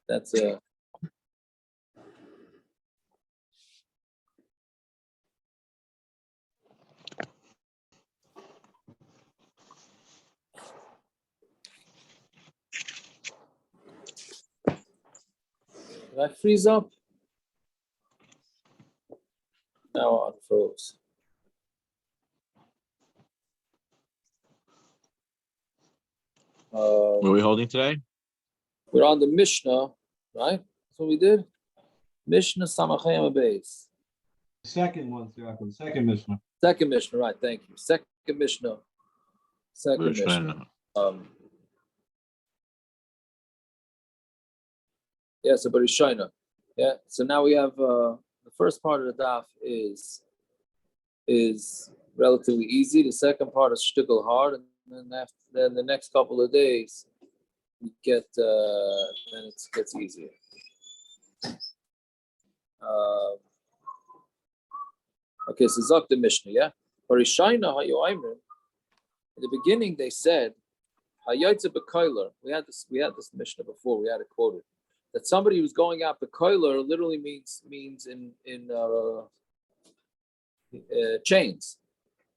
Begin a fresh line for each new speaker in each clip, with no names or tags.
That's a. Did I freeze up? No, I unfroze.
What are we holding today?
We're on the Mishnah, right? That's what we did. Mishnah Samachayim Beis.
Second one, Yaakov. Second Mishnah.
Second Mishnah, right? Thank you. Second Mishnah. Second Mishnah. Yeah, so Barishayna. Yeah. So now we have the first part of the daf is relatively easy. The second part is shtickle hard, and then the next couple of days we get then it gets easier. Okay, so Zok the Mishnah, yeah. Barishayna hayoymer. In the beginning, they said hayotze bekoiler. We had this Mishnah before. We had it quoted that somebody who's going out bekoiler literally means in chains.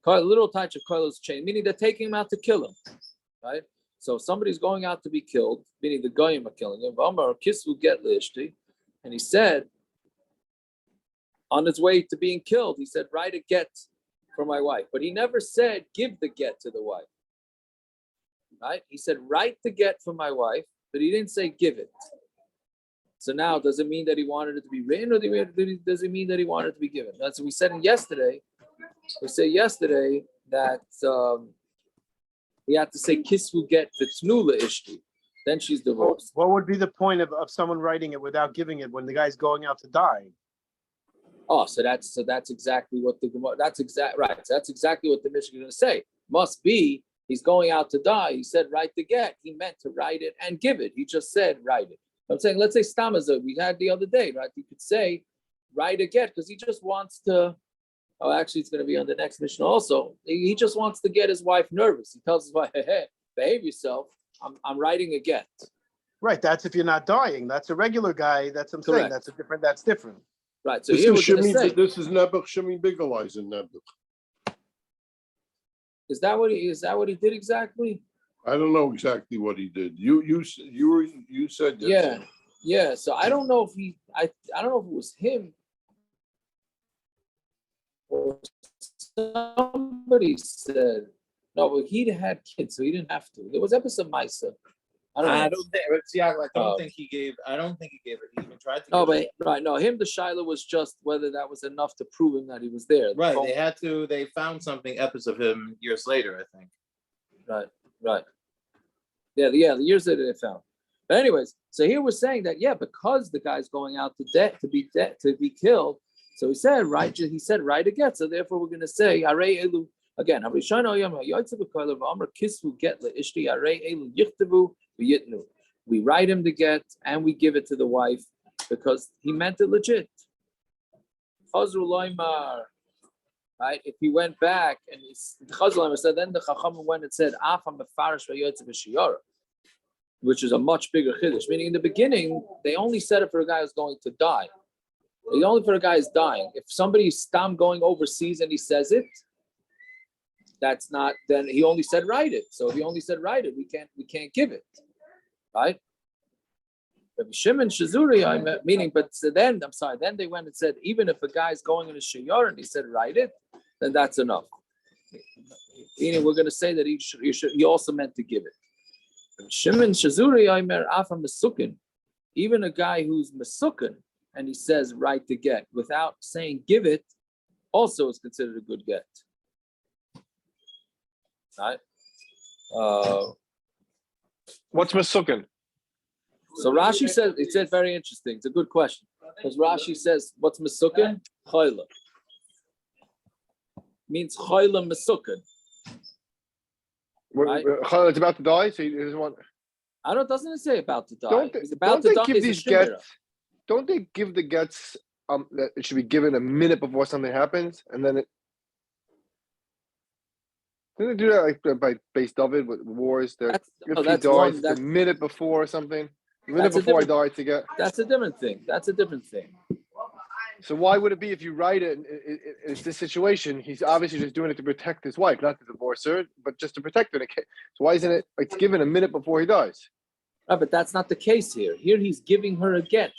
Little touch of koiler is chain, meaning they're taking him out to kill him, right? So if somebody's going out to be killed, meaning the goyim are killing him. And he said, on his way to being killed, he said, write a get for my wife. But he never said, give the get to the wife. Right? He said, write the get for my wife, but he didn't say give it. So now, does it mean that he wanted it to be written, or does it mean that he wanted it to be given? That's what we said yesterday. We said yesterday that we had to say, kisvu get v'tnula ishti. Then she's divorced.
What would be the point of someone writing it without giving it when the guy's going out to die?
Oh, so that's exactly what the right. So that's exactly what the Mishnah is going to say. Must be he's going out to die. He said write the get. He meant to write it and give it. He just said write it. I'm saying let's say stamaza we had the other day, right? You could say write a get because he just wants to. Oh, actually, it's going to be on the next Mishnah also. He just wants to get his wife nervous. He tells his wife, "Hey, behave yourself. I'm writing a get."
Right. That's if you're not dying. That's a regular guy. That's what I'm saying. That's different. That's different.
Right. So here we're going to say
this is Nebuch Shemi Bigalize in Nebuch.
Is that what he did exactly?
I don't know exactly what he did. You said
yes. Yeah. So I don't know if I don't know if it was him or somebody said no, but he had kids, so he didn't have to. There was episode Misa. I don't
think he gave. I don't think he gave it. He even tried to.
No, but right. No, him. The Shiloh was just whether that was enough to prove him that he was there.
Right. They had to. They found something episodes of him years later, I think.
Right. Yeah. The years later they found. But anyways, so here we're saying that because the guy's going out to be killed. So he said right a get. So therefore we're going to say arei elu again. We write him the get and we give it to the wife because he meant it legit. Right? If he went back and said, then the Chacham went and said, which is a much bigger chiddush. Meaning in the beginning, they only said it for a guy who's going to die. It's only for a guy who's dying. If somebody's going overseas and he says it, that's not, then he only said write it. So if he only said write it, we can't give it. Right? Rabbi Shimon Shazuri, meaning, but so then they went and said, even if a guy's going in a shiyar and he said write it, then that's enough. Meaning we're going to say that he also meant to give it. Rabbi Shimon Shazuri, Afam Mesukin, even a guy who's Mesukin and he says write the get without saying give it, also is considered a good get. Right?
What's Mesukin?
So Rashi says, it said very interesting. It's a good question. Because Rashi says, what's Mesukin? Chayla. Means Chayla Mesukin.
Right? It's about to die, so he doesn't want.
Doesn't it say about to die?
Don't they give the gets that it should be given a minute before something happens, and then it. Didn't they do that like by Base David with wars? If he dies a minute before or something. A minute before I die to get.
That's a different thing. That's a different thing.
So why would it be if you write it? It's this situation. He's obviously just doing it to protect his wife, not to divorce her, but just to protect her. So why isn't it? It's given a minute before he dies.
Right, but that's not the case here. Here he's giving her a get.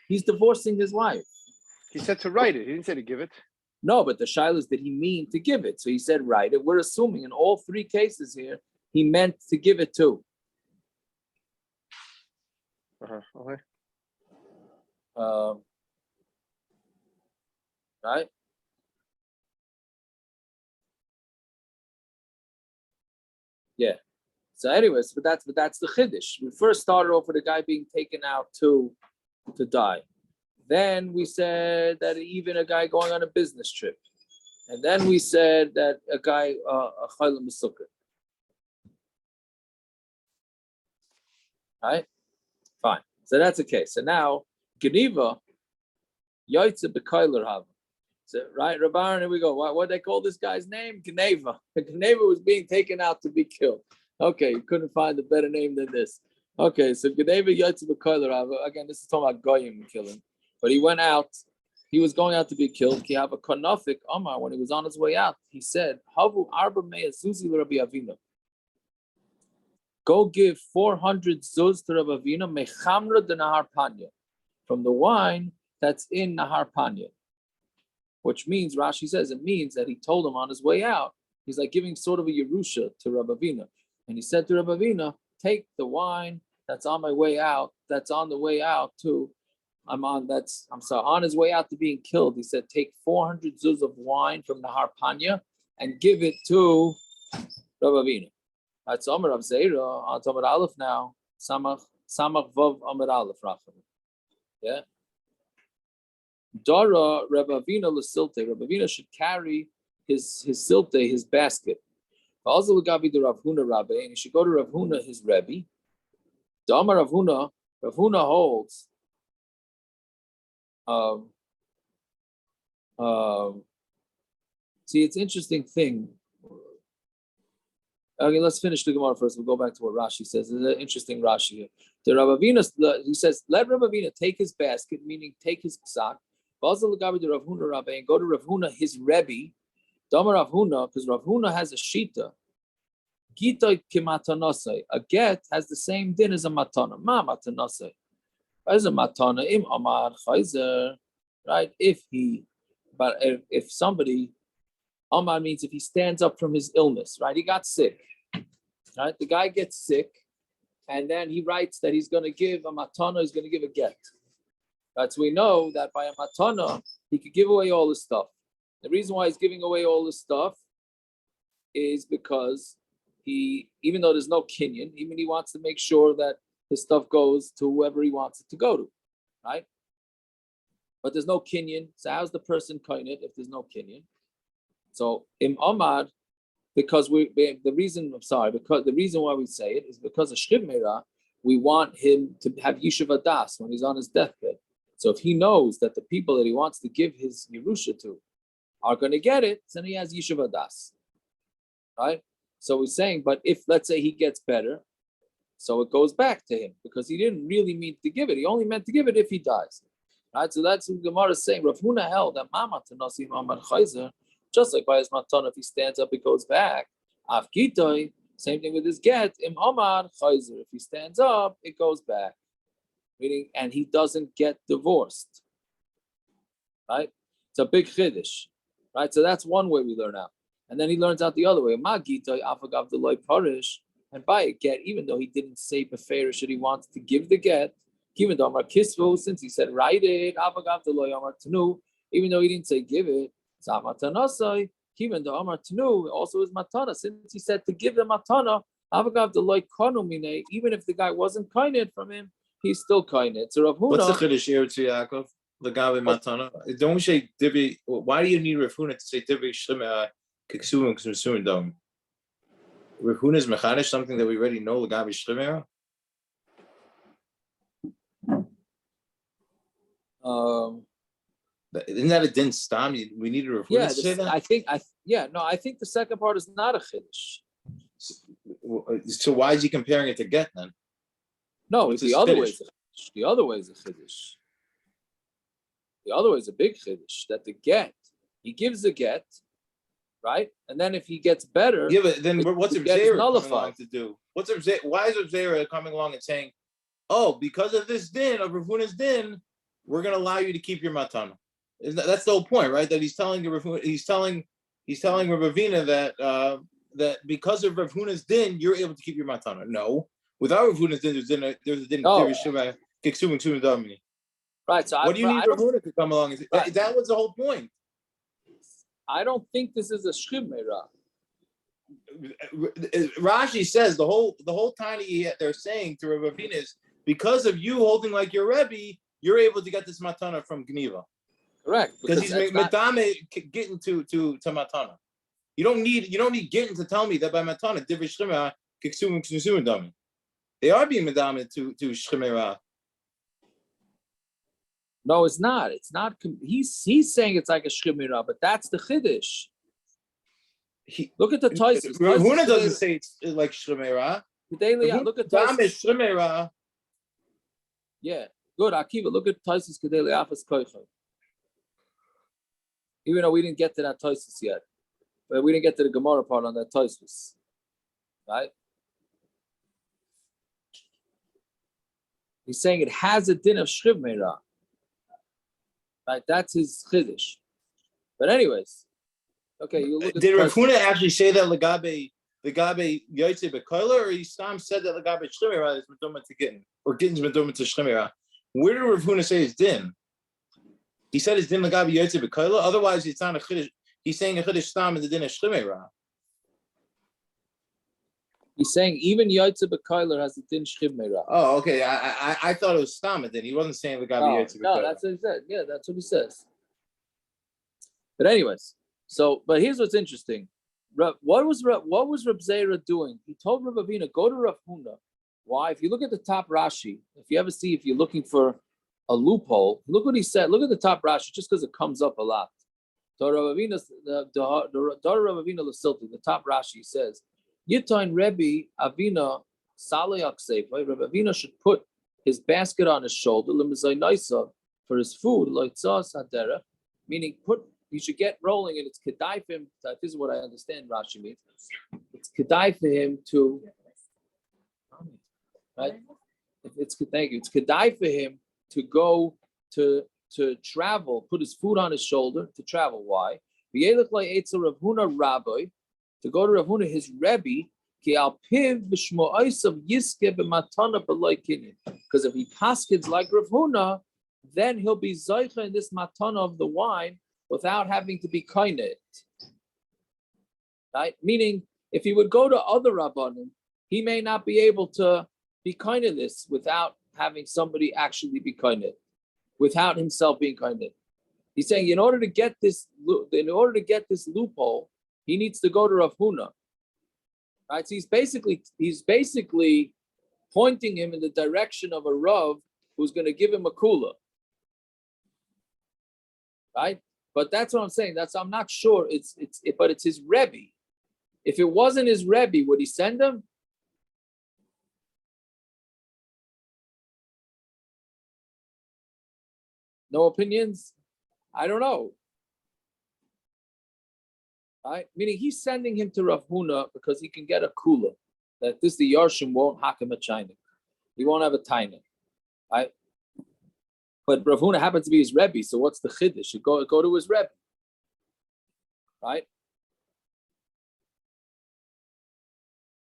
He's divorcing his wife.
He said to write it. He didn't say to give it.
No, but the shaila is, did he mean to give it? So he said write it. We're assuming in all three cases here he meant to give it to.
Okay.
Right? Yeah. So anyways, but that's the chiddush. We first started off with a guy being taken out to die. Then we said that even a guy going on a business trip. And then we said that a guy a chayla mesukah. Right? Fine. So that's the case. So now Geneva Yaitze Bekailer Hava. So, right, Rabban, here we go. What they call this guy's name? Geneva. Geneva was being taken out to be killed. Okay, you couldn't find a better name than this. Okay, so Geneva Yaitze Bekailer Hava. Again, this is talking about Goyim killing. But he went out. He was going out to be killed. He have a Kanafik Omar when he was on his way out. He said, "Havu arba mea zuzi Rabbi Avina. Go give 400 zuz to Rabbi Avina mechamra de Nahar Panya, from the wine that's in Nahar Panya." Which means, Rashi says, it means that he told him on his way out, he's like giving sort of a Yerusha to Rabbi Avina. And he said to Rabbi Avina, take the wine that's on my way out, that's on the way out to, on his way out to being killed. He said, take 400 zuz of wine from Nahar Panya and give it to Rabbi Avina. That's Amar of Zeira, on Amar Aleph now, Samach Vav Amar Aleph, Rachel. Yeah? Dara Rabbi Avina l'silte. Rabbi Avina should carry his silte, his basket. Also l'gabi the Rav Huna Rabbi, and he should go to Rav Huna, his Rebbe. Dama Rav Huna holds. See, it's an interesting thing. Okay, let's finish the Gemara first. We'll go back to what Rashi says. There's an interesting Rashi here. The Rav Avina, he says, let Rav Avina take his basket, meaning take his psak. And go to Rav Huna, his Rebbe, Dama Rav Huna, because Rav Huna has a shita. Gita kimatanasai. A get has the same din as a matana. Ma matanasai. As a matana, im amar chayzer. Right? If somebody, amar means if he stands up from his illness. Right? He got sick. Right? The guy gets sick, and then he writes that he's going to give a matana. He's going to give a get. Right, so we know that by a matana, he could give away all his stuff. The reason why he's giving away all his stuff is because even though there's no kinyan, even he wants to make sure that his stuff goes to whoever he wants it to go to, right? But there's no kinyan. So how's the person koined if there's no kinyan? So im Omar, because the reason why we say it is because of Shchiv Meirah, we want him to have Yishuv Das when he's on his deathbed. So if he knows that the people that he wants to give his Yerusha to are going to get it, then he has Yishuv Das. Right? So we're saying, but if, let's say, he gets better, so it goes back to him because he didn't really mean to give it. He only meant to give it if he dies. Right? So that's what Gemara is saying. Rav Huna held that Mama Tanasim Amar Chayzer, just like by his Matan, if he stands up, it goes back. Av Gitoi, same thing with his get. Im Amar Chayzer, if he stands up, it goes back. Meaning, and he doesn't get divorced. Right? It's a big chiddush. Right? So that's one way we learn out. And then he learns out the other way. Ma Gitoi Afagav Deloy Parish, and by a get, even though he didn't say beferish that he wants to give the get, even though Amar Kisvu, since he said write it, Avagav Deloy Amar Tanu, even though he didn't say give it, Zamatanasai, even though Amar Tanu also is Matana, since he said to give the Matana, Avagav Deloy Konu Mine, even if the guy wasn't kinded from him, he's still kinded. So Rav Huna,
What's the chiddush here to Yaakov? The Gabi Matana. Don't we say Divi? Why do you need Rav Huna to say Divi Shlimah Kiksuim Ksuim Dom? Rav Huna is mechanish, something that we already know. The Gabi Shlimah. Isn't that a din stam? We need a Rav Huna to say that.
I think the second part is not a chiddush.
So why is he comparing it to get then?
No, it's the other way. chiddush. The other way is a chiddush. The other way is a big chiddush, that the get, he gives the get, right? And then if he gets better,
Yeah, but then what's
the get is
Zera coming along
nullified.
to do? Why is Zera coming along and saying, "Oh, because of this din of Rav Huna's din, we're going to allow you to keep your matana"? That's the whole point, right? That he's telling Rav Huna Rav Avina that because of Rav Huna's din, you're able to keep your matana. No, without Rav Huna's din, there's a din.
No. Right. So
What do you need Rav Huna to come along and say?
Right.
That was the whole point.
I don't think this is a shchimera.
Rashi says the whole tiny they're saying to Rav Avina is because of you holding like your Rebbe, you're able to get this matana from Gniva.
Correct.
Because he's medame getting to matana. You don't need Gittin to tell me that by matana divrei shchimera kiksum ksum dami. They are being medame to shchimera.
No, it's not. It's not. He's saying it's like a shchimera, but that's the chiddush. Look at the Tosfos.
Rav Huna doesn't say it's like shchimera.
Look at
Tosfos. Shchimera.
Yeah, good. Akiva, look at Tosfos Kedei Le'afas Koicha. Even though we didn't get to that Tosfos yet, but we didn't get to the Gemara part on that Tosfos, right? He's saying it has a din of shchimera. Right, that's his chiddush. But anyways, okay, you look at.
Did Rav Huna actually say that legabe yaitze bekoiler, or he Stam said that legabe shchimera is meduma to Gittin, or Gittin's meduma to shchimera? Where did Rav Huna say his din? He said his din legabe yaitze bekoiler. Otherwise, it's not a chiddush. He's saying a chiddush Stam in the din of shchimera.
He's saying even yaitze bekoiler has a din shchimera.
Oh, okay. I thought it was Stam then. He wasn't saying legabe yaitze bekoiler.
No, that's what he said. Yeah, that's what he says. But anyways, but here's what's interesting. What was Reb Zera doing? He told Rav Avina, go to Rav Huna. Why? If you look at the top Rashi, if you're looking for a loophole, look what he said. Look at the top Rashi, just because it comes up a lot. So Rav Avina, the top Rashi says, Yitain Rebbe Avina Saleh Seif. Rav Avina should put his basket on his shoulder, for his food, meaning you should get rolling, and it's kedai for him. This is what I understand Rashi means. It's kedai for him to, right? Thank you. It's kedai for him to go to travel, put his food on his shoulder to travel. Why? To go to Rav Huna, his Rebbe, because if he paskins like Rav Huna, then he'll be zeicha in this matana of the wine without having to be kainit. Right? Meaning, if he would go to other rabbanim, he may not be able to be kainit this without having somebody actually be kainit, without himself being kainit. He's saying in order to get this loophole, he needs to go to Rav Huna. Right? So he's basically pointing him in the direction of a Rav who's going to give him a kula. Right? But that's what I'm saying. I'm not sure. But it's his Rebbe. If it wasn't his Rebbe, would he send him? No opinions? I don't know. Right? Meaning he's sending him to Rav Huna because he can get a kula. That the Yarshim won't hack him a china. He won't have a taina. Right? But Rav Huna happens to be his Rebbe, so what's the chiddush? Should go to his Rebbe. Right?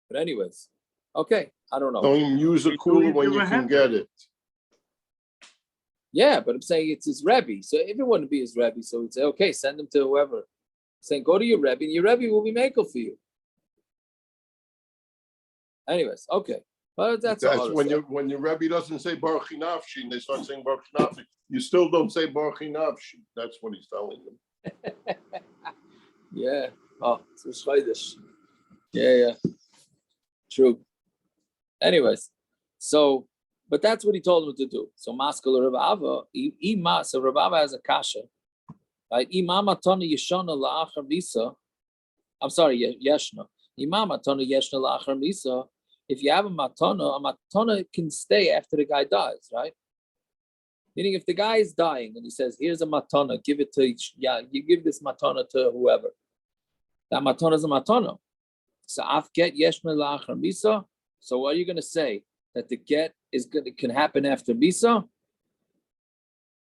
But anyways, okay, I don't know.
Don't use a cooler when you can get it.
Yeah, but I'm saying it's his Rebbe. So if it wouldn't be his Rebbe, so we'd say, okay, send him to whoever. Saying, go to your Rebbe, and your Rebbe will be makel for you. Anyways, okay. But that's
when your Rebbe doesn't say Baruch Nafshi and they start saying Baruch Nafshi, you still don't say Baruch Nafshi. That's what he's telling them.
Yeah. Oh, it's Chodesh. Yeah. True. Anyways, but that's what he told him to do. So Maskal Rav Ava, so Rav Ava has a kasha. Right? Imam Atana Yeshana La'achar Misa. I'm sorry, Yeshna. Imam Atana Yeshna La'achar Misa. if you have a matana can stay after the guy dies, right? Meaning, if the guy is dying and he says, "Here's a matana, give it to you give this matana to whoever." That matana is a matana. So af get yeshma la'achar misa. So what are you going to say? That the get can happen after misa?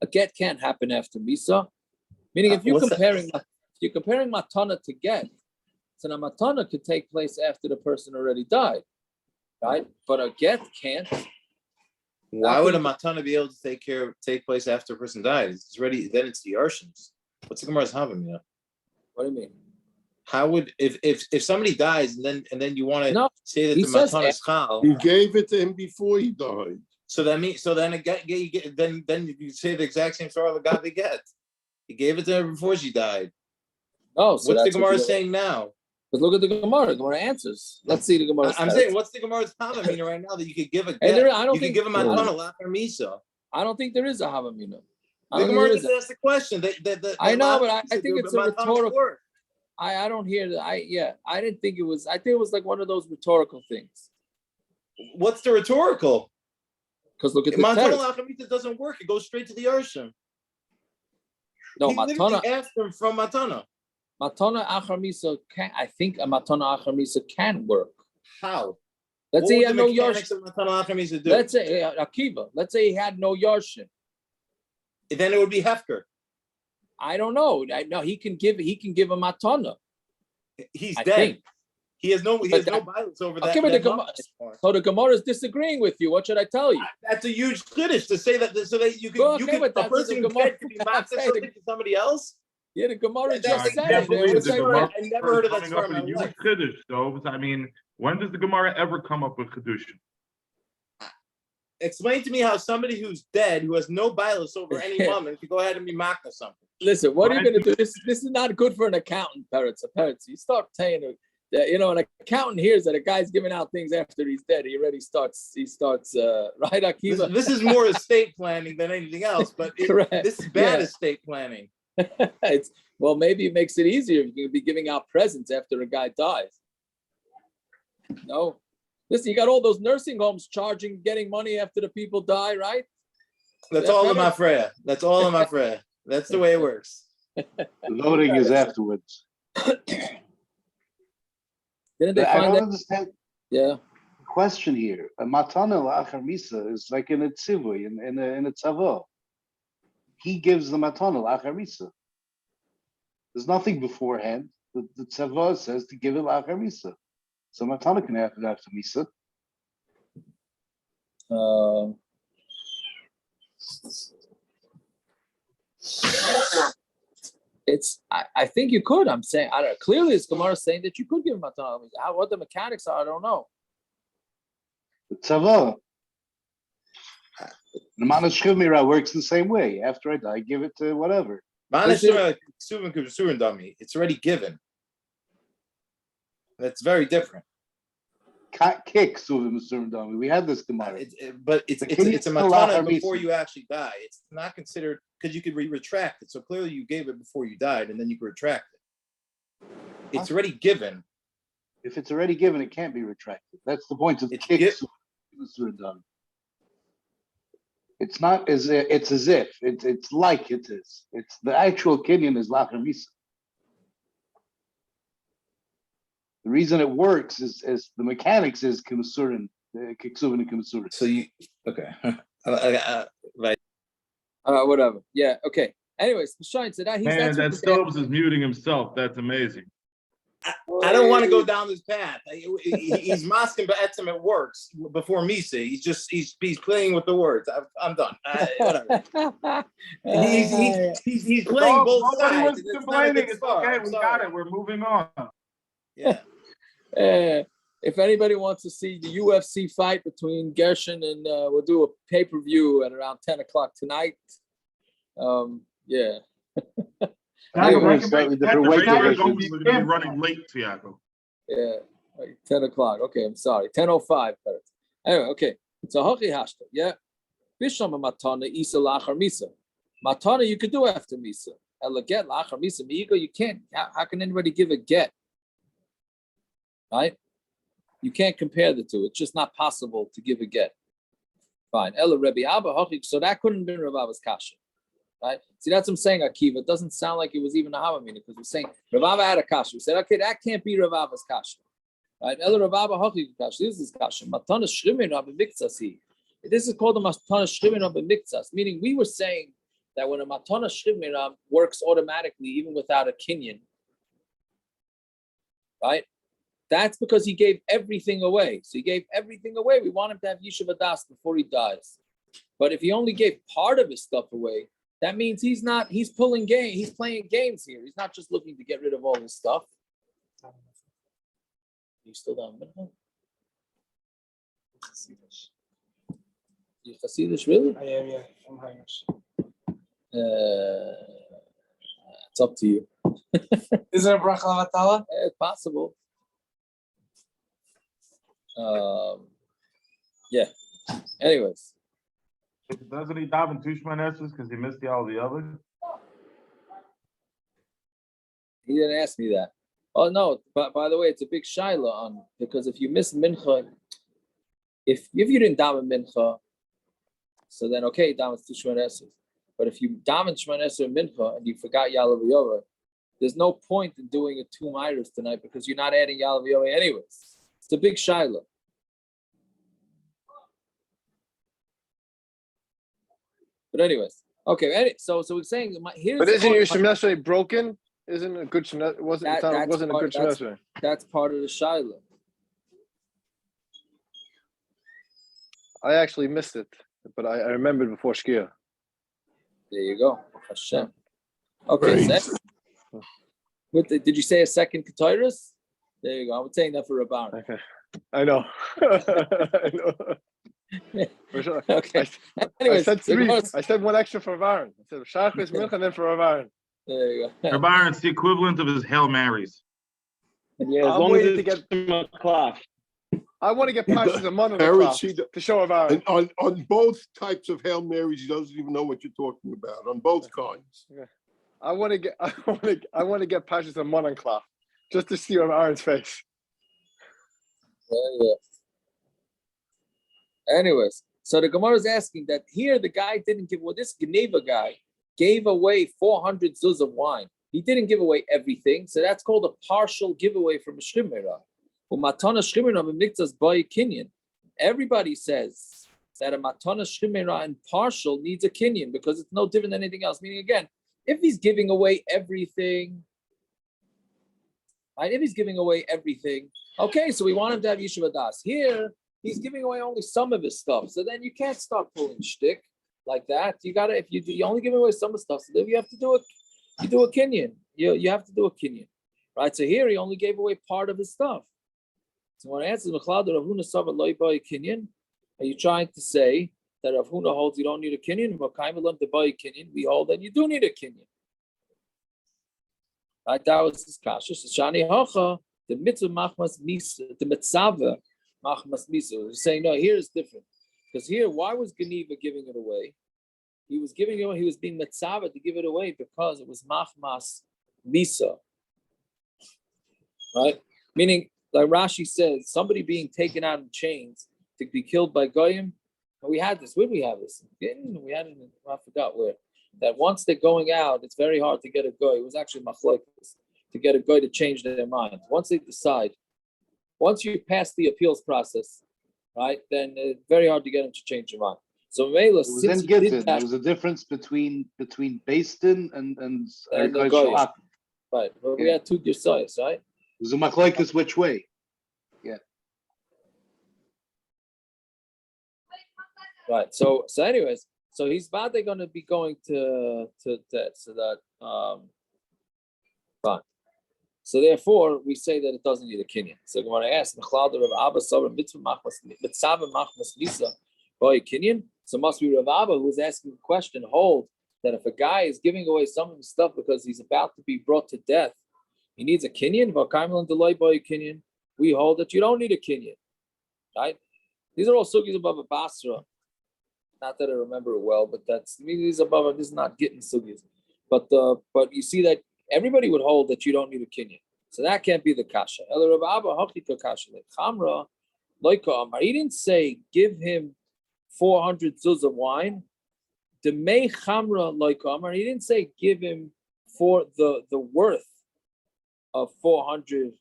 A get can't happen after misa. Meaning, if you're comparing matana to get, so a matana could take place after the person already died, right? But a get can't.
Why would a matana be able to take place after a person dies? It's ready. Then it's the Arshins. What's the Gemara's having? Yeah.
What do you mean?
How would if somebody dies and then you want to say that the matana is chal?
He gave it to him before he died.
So that means then you say the exact same story the guy they get. He gave it to her before she died.
Oh, so
what's the Gemara saying now?
But look at the Gemara. The Gemara answers. Let's see the Gemara.
I'm saying, what's the Gemara's havamina right now that you could give a get?
I don't think
give a matana lachar misa.
I don't think there is a havamina.
The Gemara just asked the question.
I know, but I think it's a rhetorical. I don't hear that. I didn't think it was. I think it was like one of those rhetorical things.
What's the rhetorical?
Because look at the
matana lachar misa doesn't work. It goes straight to the Arshim.
No,
he
matana.
Asked him from matana.
Matana achar misa can. I think a matana achar misa can work.
How?
Let's say he had no
yarshin.
Let's say Akiva. Let's say he had no yarshin.
Then it would be hefker.
I don't know. No, he can give a matana.
He's dead. Think. He has no violence over that. Okay,
so the Gemara is disagreeing with you. What should I tell you?
That's a huge chiddush to say that so that you can a person who's dead could be matzah something to somebody else.
Yeah, the Gemara just said
it.
I
never heard of that story in my life.
Chiddush, though. I mean, when does the Gemara ever come up with chiddush?
Explain to me how somebody who's dead, who has no bias over any moment, can go ahead and be mocked or something.
Listen, what are you going to do? This is not good for an accountant, Peretz. You start saying that, an accountant hears that a guy's giving out things after he's dead. He starts, right, Akiva?
This is more estate planning than anything else, but this is bad estate planning.
Well, maybe it makes it easier if you can be giving out presents after a guy dies. No. Listen, you got all those nursing homes getting money after the people die, right?
That's all in my prayer. That's all in my prayer. That's the way it works.
The voting is afterwards.
Didn't they
I
find
don't
that?
understand.
Yeah.
Question here: a matana la'achar misa is like in a tzivui, in a tzavo. He gives the matana la'achar misa. There's nothing beforehand. The tzavo says to give it la'achar misa. So matana can happen after misa.
I think you could. I'm saying, I don't know. Clearly, this Gemara is saying that you could give him matana. What the mechanics are, I don't know.
The tzava, the Manas Shchimira works the same way. After I die, give it to whatever.
It's already given. That's very different.
Can't kick Suvim. We had this Gemara.
But it's a matana before you actually die. It's not considered because you could retract it. So clearly you gave it before you died, and then you could retract it. It's already given.
If it's already given, it can't be retracted. That's the point of the kick. It's not as it's as if it's like it is. It's the actual kinyan is lachar misa. The reason it works is the mechanics is kimasurin, kiksuvin and kimasurin.
So you right?
Whatever. Yeah. Okay. Anyways, Shine said that
that Stubbs is muting himself. That's amazing.
I don't want to go down this path. He's masking ba'etzim, it works before Misa. He's playing with the words. I'm done. Whatever. He's playing both sides.
It's complaining. It's okay. We got it. We're moving on.
Yeah.
If anybody wants to see the UFC fight between Gershon and we'll do a pay-per-view at around 10 o'clock tonight. Yeah.
We're going to be running late, Tiago.
Yeah, like 10 o'clock. Okay, I'm sorry. 10:05. Anyway, okay. So Hochi Hashta, yeah. Bisham Matana Isa Lachar Misa. Matana you could do after Misa. And get Lachar Misa. Migo, you can't. How can anybody give a get? Right? You can't compare the two. It's just not possible to give a get. Fine. Ella Rebbe Abba Hachik. So that couldn't have been Rav Abba's kasha. Right? See, that's what I'm saying, Akiva. It doesn't sound like it was even a Havamina because we're saying Rav Abba had a kasha. We said, okay, that can't be Rav Abba's kasha. Right? Ella Rav Abba Hachik kasha. This is kasha. Matana Shrimin Rabbi Miktsasi. This is called a Matana Shrimin Rabbi Miktsas. Meaning we were saying that when a Matana Shrimin works automatically, even without a kinyan, right? That's because he gave everything away. So he gave everything away. We want him to have Yishuv Adas before he dies. But if he only gave part of his stuff away, that means he's pulling game. He's playing games here. He's not just looking to get rid of all his stuff. You still down? You Hasidish, really?
I am, yeah. I'm Hamish.
It's up to you.
Is there a bracha vatala?
It's possible. Yeah. Anyways.
Doesn't he daven two Shmoneses because he missed all the others?
He didn't ask me that. Oh no! But by the way, it's a big shaila on because if you miss mincha, if you didn't daven mincha, so then okay, daven two Shmoneses. But if you daven Shmoneses and mincha and you forgot Yalav Yova, there's no point in doing a two miras tonight because you're not adding Yalav Yova anyways. It's a big shaila. But anyways, okay. So we're saying here's.
But isn't your Shemoneh broken? Isn't a good Shemoneh? Wasn't a good Shemoneh?
That's part of the shaila.
I actually missed it, but I remembered before Shkia.
There you go. Hashem. Okay. Did you say a second Keturus? There you go. I'm saying that for Rabban.
Okay. I know. I know. For sure.
Okay.
I said three. I said one extra for Varan. I said Shachris Milch and then for Varan.
There you go.
Rabbi, it's the equivalent of his Hail Marys.
Yeah, as
I'm
long as
waiting
it's
to get
cloth.
I want to get Pashas a month on the
Harry,
clock
see
to show a Varan.
And on both types of Hail Marys, he doesn't even know what you're talking about. On both kinds.
I want to get Pashas a month on cloth just to see on Aaron's face.
Yeah. Anyways, so the Gemara is asking that here the guy didn't give. Well, this Geneva guy gave away 400 zuz of wine. He didn't give away everything, so that's called a partial giveaway from a shrimera. Well, matana shrimera b'miktzas by kinyan. Everybody says that a matana shrimera and partial needs a kinyan because it's no different than anything else. Meaning again, if he's giving away everything, right? If he's giving away everything, okay, so we want him to have Yishuv Adas. Here, he's giving away only some of his stuff. So then you can't start pulling shtick like that. You gotta, if you only give away some of the stuff, so then you have to do you do a kinyan. You have to do a kinyan. Right? So here he only gave away part of his stuff. So when I answer Rav Huna Savar Loi Bai Kinyan, are you trying to say that Rav Huna holds you don't need a kinyan? We hold that you do need a kinyan. Right? That was his kasha. So Shani Hacha, the mitzvah machmas misa, the mitzvah machmas misa. We're saying no. Here is different because here, why was Geneva giving it away? He was giving it away. He was being mitzvah to give it away because it was machmas misa. Right? Meaning, like Rashi says, somebody being taken out in chains to be killed by goyim. And we had this. Where did we have this? We had it. I forgot where. That once they're going out, it's very hard to get a goy. It was actually machlokes to get a goy to change their mind. Once they decide, once you pass the appeals process, right, then it's very hard to get them to change their mind. So Mela,
It was in Gittin. There was a difference between Beis Din and
the goy. Right. Well, we had two Yisayas, right?
It was a machlokes which way? Yeah.
Right. So anyways, so he's about they're going to be going to that. So that fine. So therefore, we say that it doesn't need a kinyan. So when I ask Mechlada Rav Abba Sabra Mitzvah Machmas Lisa by kinyan, so must be Rav Abba who is asking the question. Hold that if a guy is giving away some of his stuff because he's about to be brought to death, he needs a kinyan. We hold that you don't need a kinyan, right? These are all sugis above a basra. Not that I remember it well, but these above. This is not getting sugis, but you see that everybody would hold that you don't need a kinyan. So that can't be the kasha. He didn't say give him 400 zuz of wine. The may chamra loikamar. He didn't say give him for the worth of 400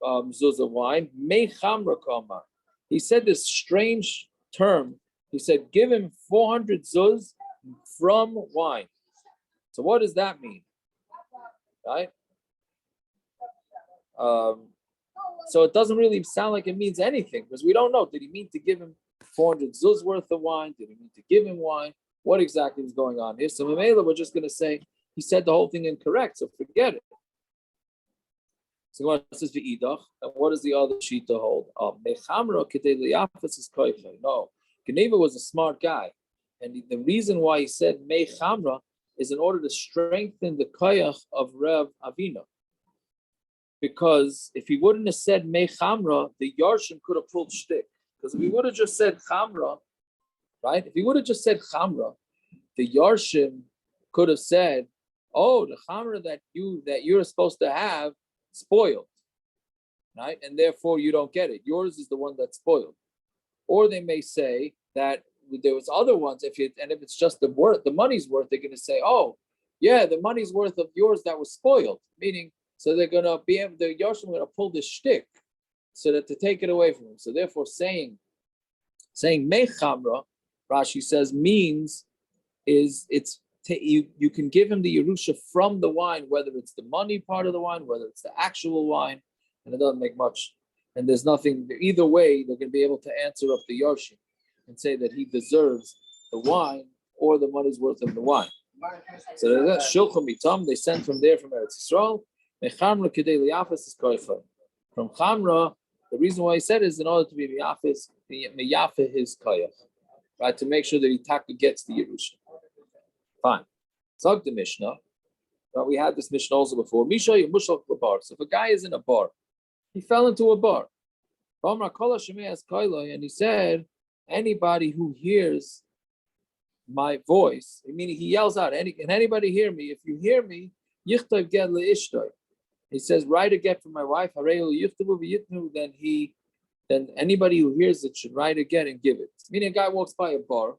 zuz of wine. May chamra kamar. He said this strange term. He said give him 400 zuz from wine. So what does that mean? Right? So it doesn't really sound like it means anything because we don't know. Did he mean to give him 400 zuz worth of wine? Did he mean to give him wine? What exactly is going on here? So Mamela, we're just going to say he said the whole thing incorrect, so forget it. So what says the idach, and what does the other shita hold? No, Geneva was a smart guy, and the reason why he said mei chamra is in order to strengthen the koyach of Rev Avina. Because if he wouldn't have said mei chamra, the Yarshim could have pulled shtick. Because if he would have just said chamra, right? If he would have just said chamra, the Yarshim could have said, "Oh, the chamra that you're supposed to have spoiled, right? And therefore you don't get it. Yours is the one that's spoiled." Or they may say that there was other ones. If it's just the money's worth, they're going to say, "Oh, yeah, the money's worth of yours that was spoiled." Meaning, so they're going to be able, the Yarshim are going to pull this shtick so that to take it away from him. So therefore, saying mei chamra, Rashi says means is you can give him the Yerusha from the wine, whether it's the money part of the wine, whether it's the actual wine, and it doesn't make much. And there's nothing, either way, they're going to be able to answer up the Yarshim and say that he deserves the wine or the money's worth of the wine. So that's Shilchum Mitam, they sent from there from Eretz Yisrael. From Chamra, the reason why he said it is in order to be Miyafis his Kayach, right? To make sure that he taka gets the Yerusha. Fine. Zog the Mishnah. Well, we had this Mishnah also before. Misha Yemushal Bar. So if a guy is in a bar, he fell into a bar. And he said, anybody who hears my voice, meaning he yells out, can anybody hear me? If you hear me, Yichtav get le'ishtoi. He says, write a get for my wife. Then anybody who hears it should write a get and give it. Meaning a guy walks by a bar.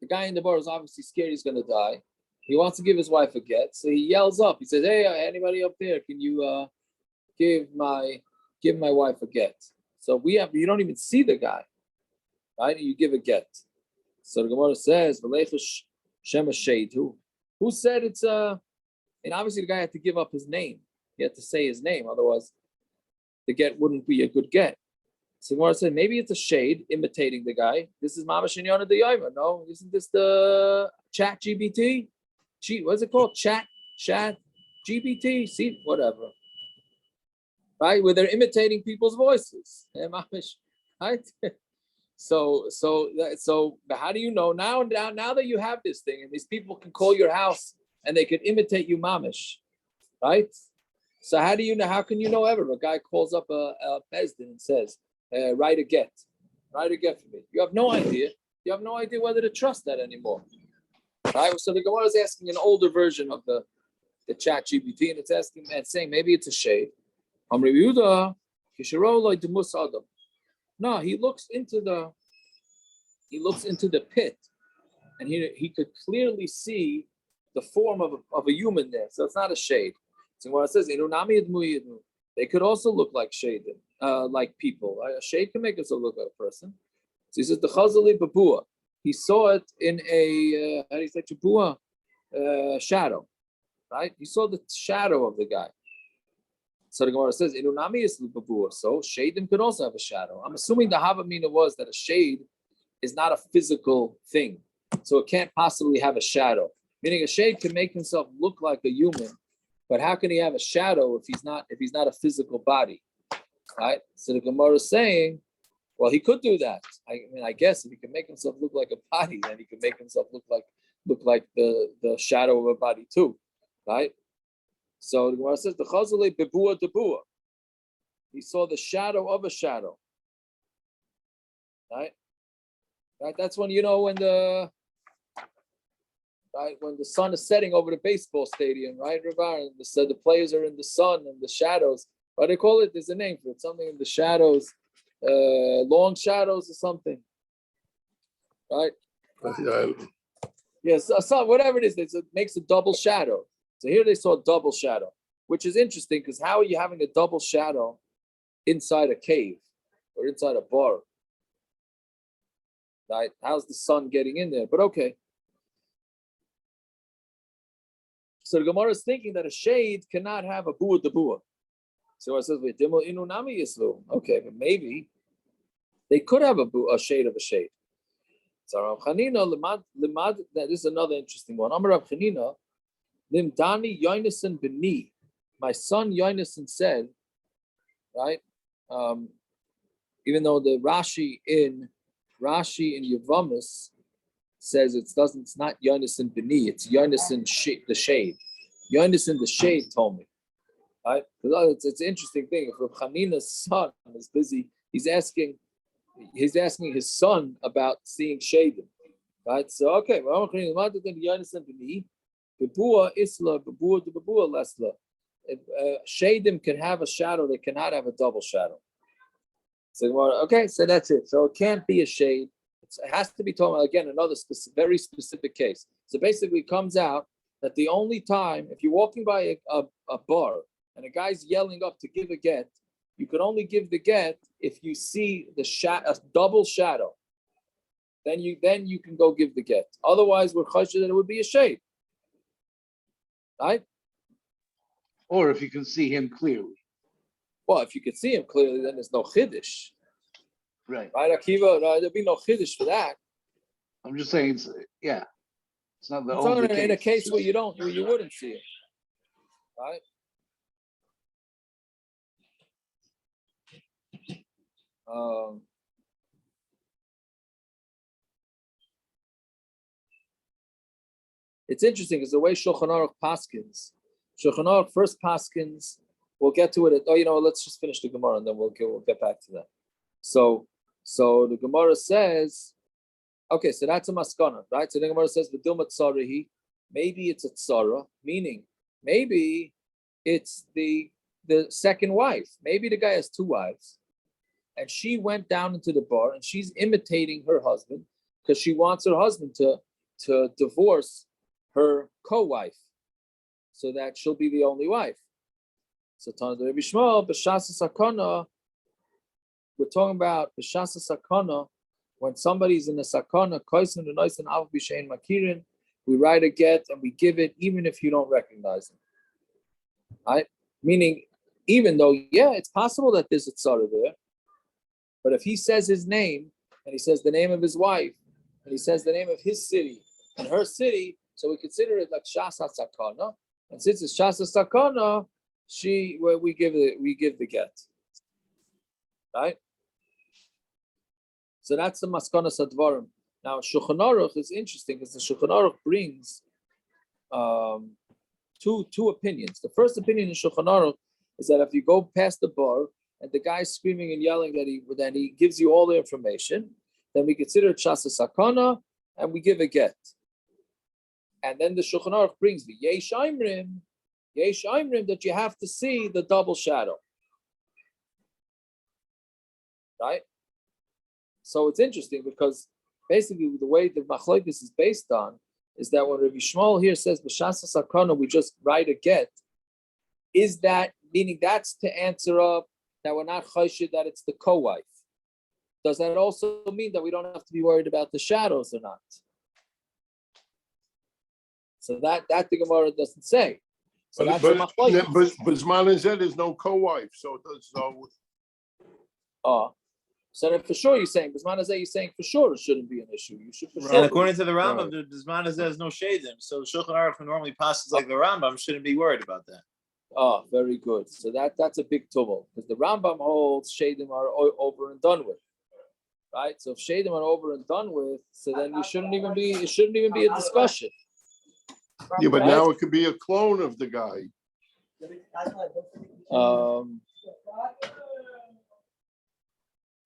The guy in the bar is obviously scared he's going to die. He wants to give his wife a get, so he yells up. He says, "Hey, anybody up there? Can you give my wife a get?" So you don't even see the guy, right? You give a get. So the Gemara says, who said it's and obviously the guy had to give up his name. He had to say his name, otherwise the get wouldn't be a good get. So Gemara said maybe it's a shade imitating the guy. This is Mama Shinyana de Yaiva. No, isn't this the Chat GBT? What's it called? Chat GBT? See, whatever. Right? Where they're imitating people's voices. Right? So how do you know now that you have this thing and these people can call your house and they can imitate you mamish, right? So how do you know? How can you know ever? A guy calls up a Bezdin and says, write a get for me. You have no idea. You have no idea whether to trust that anymore. Right? So the Gemara is asking an older version of the Chat GPT, and it's asking and saying maybe it's a shade. No, he looks into the pit, and he could clearly see the form of a human there. So it's not a shade. So what it says, they could also look like shade, like people. A shade can make us look like a person. So he says the Chazali Babua. He saw it in a how do you say Babua? Shadow, right? He saw the shadow of the guy. So the Gemara says, "Inunami is Babua." So shadim could also have a shadow. I'm assuming the Havamina was that a shade is not a physical thing, so it can't possibly have a shadow. Meaning, a shade can make himself look like a human, but how can he have a shadow if he's not a physical body, right? So the Gemara is saying, well, he could do that. I guess if he can make himself look like a body, then he can make himself look like the shadow of a body too, right? So the Gemara says the Chazale bebua debua. He saw the shadow of a shadow, right? Right. That's when when right? When the sun is setting over the baseball stadium, right, Ravar? And the players are in the sun and the shadows. What do they call it? There's a name for it. Something in the shadows, long shadows or something, right? Yes, so whatever it is, it makes a double shadow. So here they saw a double shadow, which is interesting because how are you having a double shadow inside a cave or inside a bar? Right? How's the sun getting in there? But okay. So the Gemara is thinking that a shade cannot have a buah de buah. So it says, okay, but maybe they could have a shade of a shade. So Rav Chanina limad. This is another interesting one. Amar Rav Chanina limdani Yonasan b'ni. My son Yonasan said, right? Even though the Rashi in Yevamos says it's not Yonasan b'ni. It's Yonasan the shade. Yonasan the shade told me, right? Because it's an interesting thing. If Rav Chanina's son is busy, he's asking his son about seeing shadim, right? So okay, shadim can have a shadow; they cannot have a double shadow. So okay, so that's it. So it can't be a shade. It has to be talking about, again, another very specific case. So basically, it comes out that the only time, if you're walking by a bar and a guy's yelling up to give a get, you can only give the get if you see a double shadow. Then you can go give the get. Otherwise, we're choshesh that it would be a shade, right?
Or if you can see him clearly.
Well, if you can see him clearly, then there's no chiddush,
Right.
right, Akiva? No, there'll be no chiddush for that.
I'm just saying, it's not the
It's
only
only
case.
in a case where you wouldn't see it, right? It's interesting because the way Shulchan Aruch paskins, first paskins. We'll get to it. Let's just finish the Gemara and then we'll get back to that. So the Gemara says, okay, so that's a maskana, right? So the Gemara says, "V'dilma tzarahi." Maybe it's a tzara, meaning maybe it's the second wife. Maybe the guy has two wives, and she went down into the bar and she's imitating her husband because she wants her husband to divorce her co-wife so that she'll be the only wife. So Rabbi Shmuel, b'shasa sakana, we're talking about b'shasa sakana, when somebody's in a sakana, koisen and noisen av b'shein makirin, we write a get and we give it even if you don't recognize him. Right? Meaning, even though, it's possible that there's a tzara there, but if he says his name, and he says the name of his wife, and he says the name of his city and her city, so we consider it like shasa sakana, and since it's shasa sakana, we give the get, right? So that's the maskana sadvarim. Now Shulchan Aruch is interesting because the Shulchan Aruch brings two opinions. The first opinion in Shulchan Aruch is that if you go past the bar and the guy's screaming and yelling that he gives you all the information, then we consider it shasa sakana and we give a get. And then the Shulchan Aruch brings the yesh aimrim that you have to see the double shadow, right? So it's interesting because basically the way the machlokes is based on is that when Rabbi Shmuel here says b'shasa sakana, we just write a get. Is that meaning that's to answer up that we're not choshesh that it's the co-wife? Does that also mean that we don't have to be worried about the shadows or not? So that the Gemara doesn't say. So that's
but Zman Hazeh there's no co-wife, so it does.
So then for sure you're saying, Bisman Hazeh, you're saying for sure it shouldn't be an issue. You should for sure.
And according to the Rambam, the Zman Hazeh there's no shadim. So Shulchan Aruch, who normally passes like the Rambam, shouldn't be worried about that.
Oh, very good. So that's a big tumult because the Rambam holds shadim are over and done with, right? So if shadim are over and done with, so then it shouldn't even be a discussion.
Yeah, but now it could be a clone of the guy.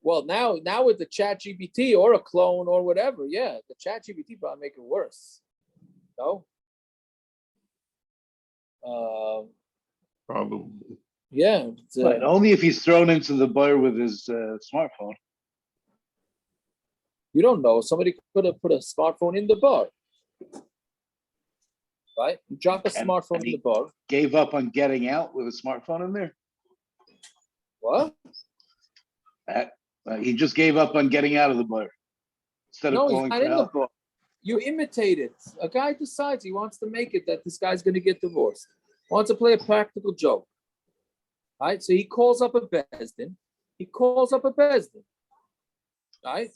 Well, now with the chat GPT or a clone or whatever, the chat GPT probably make it worse. No.
Probably.
Yeah. It's,
Right, only if he's thrown into the bar with his smartphone.
you don't know. Somebody could have put a smartphone in the bar. Right? You drop a smartphone in the bar.
Gave up on getting out with a smartphone in there.
What?
He just gave up on getting out of the bar instead of
No, he's
calling
not
for
in the
help.
bar. You imitate it. A guy decides he wants to make it that this guy's going to get divorced. Wants to play a practical joke. Right? So he calls up a bezdin. Right?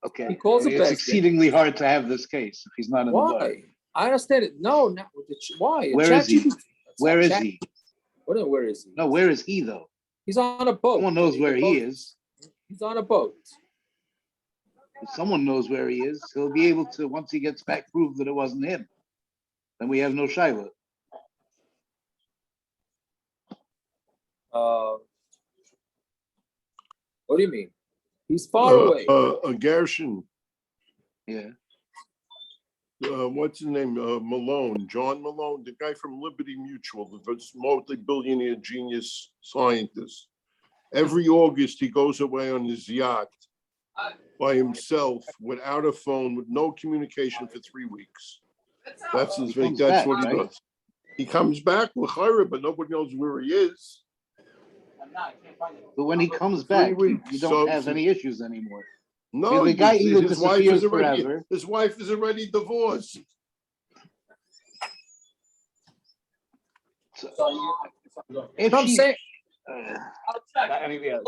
Okay,
He calls a
it's
bezdin.
exceedingly hard to have this case if he's not in the bar.
Why? I understand it. No, not with the why?
Where is he?
ChatGPT.
Where is he?
Where is he?
No, where is he though?
He's on a boat.
Someone knows where he is.
He's on a boat.
If someone knows where he is, he'll be able to, once he gets back, prove that it wasn't him. Then we have no shaila.
What do you mean? He's far away.
Gershon.
Yeah.
What's his name? Malone, John Malone, the guy from Liberty Mutual, the multi-billionaire genius scientist. Every August, he goes away on his yacht by himself, without a phone, with no communication for 3 weeks. That's his. That's what he does. He comes back, but nobody knows where he is.
But when he comes back, you don't have any issues anymore.
No,
the guy either
his wife is already
forever.
his wife is already divorced.
If
I'm saying,
anything else?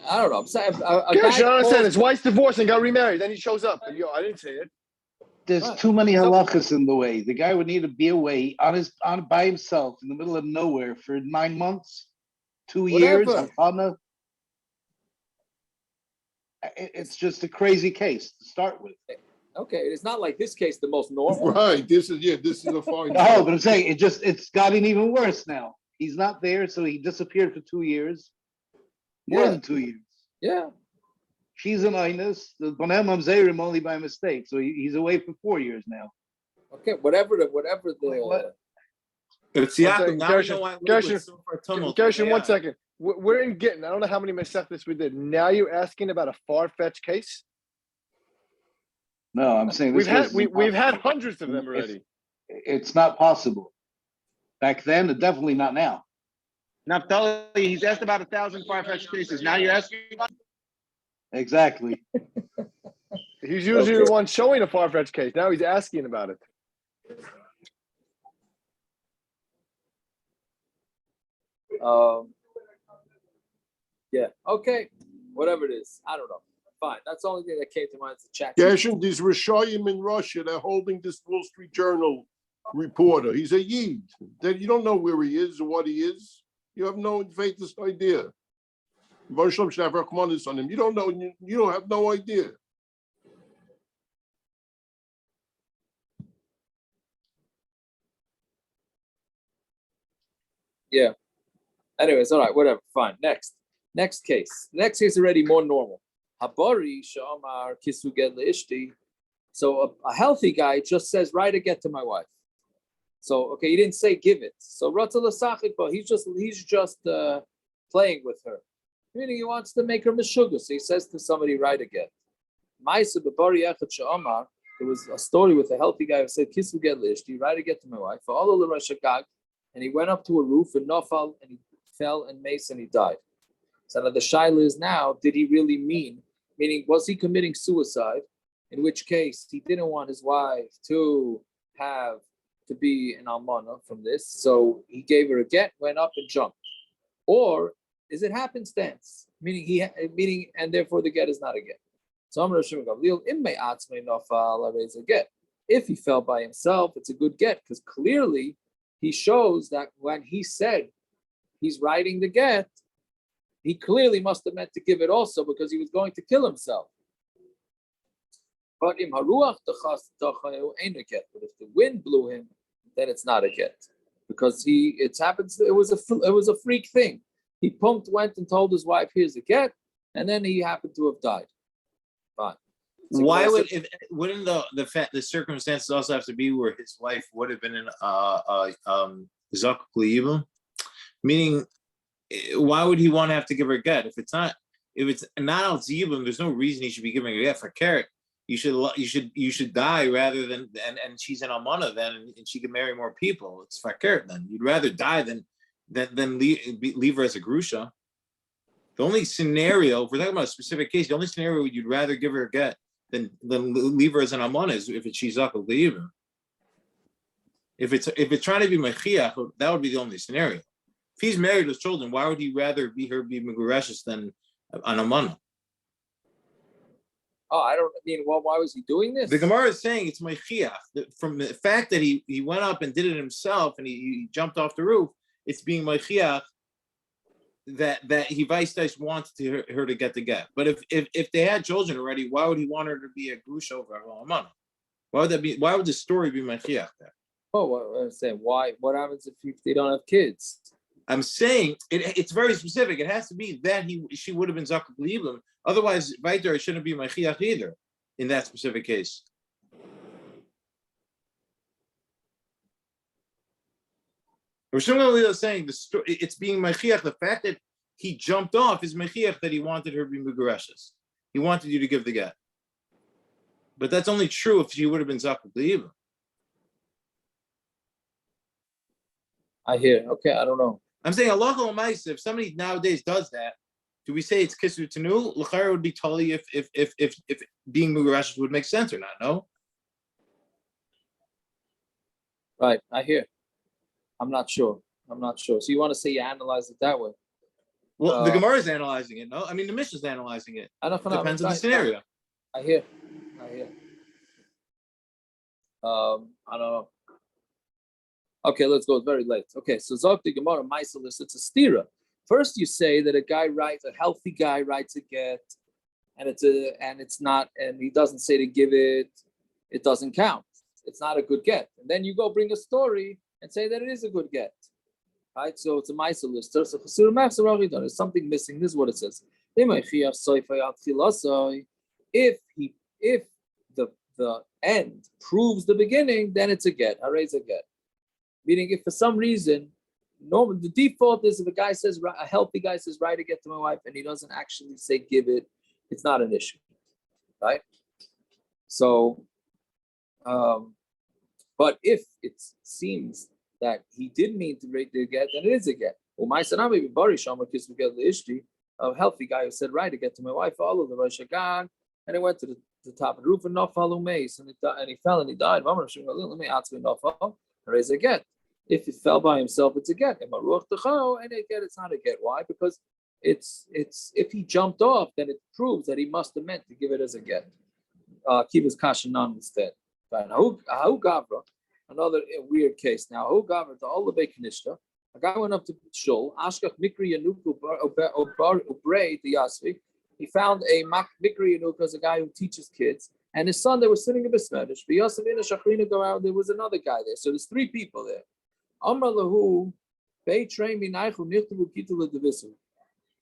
I don't know. I'm saying,
Gershon, I understand. His wife's divorced and got remarried. Then he shows up. Yo, I didn't say it.
There's too many halachas in the way. The guy would need to be away by himself in the middle of nowhere for 9 months, 2 years.
Whatever.
It's just a crazy case to start with.
Okay, it's not like this case the most normal.
Right. This is a fine.
No, but I'm saying it's gotten even worse now. He's not there, so he disappeared for 2 years. More than 2 years.
Yeah.
She's an Inus. The Bonem Mamzerim only by mistake, so he's away for 4 years now.
Okay, whatever the
It's Yaakov. Now we know why
Gershon, 1 second. We're in Gittin. I don't know how many Masechtas we did. Now you're asking about a far-fetched case?
No, I'm saying
we've had hundreds of them already.
It's not possible. Back then, definitely not now.
Naftali, he's asked about 1,000 far-fetched cases. Now you're asking about.
Exactly.
He's usually the one showing a far-fetched case. Now he's asking about it.
Yeah. Okay. Whatever it is, I don't know. Fine. That's the only thing that came to mind. Is the chat.
Gershon, these Rishayim in Russia, they're holding this Wall Street Journal reporter. He's a Yid. That you don't know where he is or what he is. You have no faintest idea. On him. You don't know. You don't have no idea.
Yeah. Anyways, all right. Whatever. Fine. Next case. Next case is already more normal. Habari shamar kisuged leishti. So a healthy guy just says, write a get to my wife. So okay, he didn't say give it. So but he's just playing with her. Meaning he wants to make her meshuggah. So he says to somebody, write a get. There was a story with a healthy guy who said, kisuged leishti, write a get to my wife. And he went up to a roof and nofal, and he fell and mace and he died. So now the shaila is now, did he really mean? Meaning, was he committing suicide? In which case, he didn't want his wife to be an almana from this. So he gave her a get, went up and jumped. Or is it happenstance? Meaning, and therefore the get is not a get. So I'm going to get. If he fell by himself, it's a good get, because clearly he shows that when he said he's writing the get, he clearly must have meant to give it also because he was going to kill himself. But if the wind blew him, then it's not a get, because it was a freak thing. He went and told his wife, "Here's a get," and then he happened to have died. Fine.
Why would if wouldn't the circumstances also have to be where his wife would have been in Zak L'Yibum? Meaning, why would he want to have to give her a get if it's not al Zibum? There's no reason he should be giving her a get for carrot. You should die rather than and she's an almana then and she can marry more people. It's fakir then. You'd rather die than leave her as a grusha. The only scenario, if we're talking about a specific case, the only scenario where you'd rather give her a get than leave her as an almana is if it's shizak or leave. If it's trying to be mechiach, that would be the only scenario. If he's married with children, why would he rather be megureshes than an almana?
Oh, I don't mean. Well, why was he doing this?
The Gemara is saying it's mechiach. From the fact that he went up and did it himself and he jumped off the roof, it's being mechiach that he vice wanted her to get the get. But if they had children already, why would he want her to be a grusha over a almana? Why would that be? Why would the story be mechiach there?
Oh, well, I'm saying why? What happens if they don't have kids?
I'm saying it's very specific. It has to be that she would have been zakuk l'ibum. Otherwise, right there, it shouldn't be mechiach either in that specific case. Rishon is saying it's being mechiach. The fact that he jumped off is mechiach that he wanted her to be megureshes. He wanted you to give the get. But that's only true if she would have been zakuk l'ibum.
I hear. Okay, I don't know.
I'm saying Allah Almighty, if somebody nowadays does that, do we say it's kisru tanu? L'chayr would be totally if being megureshes would make sense or not? No.
Right, I hear. I'm not sure. So you want to say you analyze it that way?
Well, the Gemara is analyzing it. No, I mean the Mishnah is analyzing it. Depends on the scenario.
I hear. I don't know. Okay, let's go. It's very late. Okay, so Zok the Gemara Maisalis, it's a stira. First, you say that a healthy guy writes a get, and he doesn't say to give it. It doesn't count. It's not a good get. And then you go bring a story and say that it is a good get. Right? So it's a Maisalis. So there's something missing. This is what it says. If the end proves the beginning, then it's a get. I raise a get. Meaning, if for some reason, the default is if a healthy guy says, "Right to get to my wife," and he doesn't actually say "give it," it's not an issue, right? So, but if it seems that he did mean to rate the get, then it is a get. Well, my son, a healthy guy who said, "Right to get to my wife," follow the Rosh Hagag, and he went to the top of the roof and not follow mace, and he fell and he died. Let me ask him, raise a get. If it fell by himself, it's a get. And a get, it's not a get. Why? Because it's if he jumped off, then it proves that he must have meant to give it as a get. Keep his kashanan instead. Ahu Gavra, another weird case. Now, Ahu Gavra, the Ola Bekanishta, a guy went up to Shul, Ashkach Mikri Yanuku Ubrei the Yasvi. He found a Mikri Yanuku as a guy who teaches kids, and his son, they were sitting in Bismedish. There was another guy there. So there's three people there. He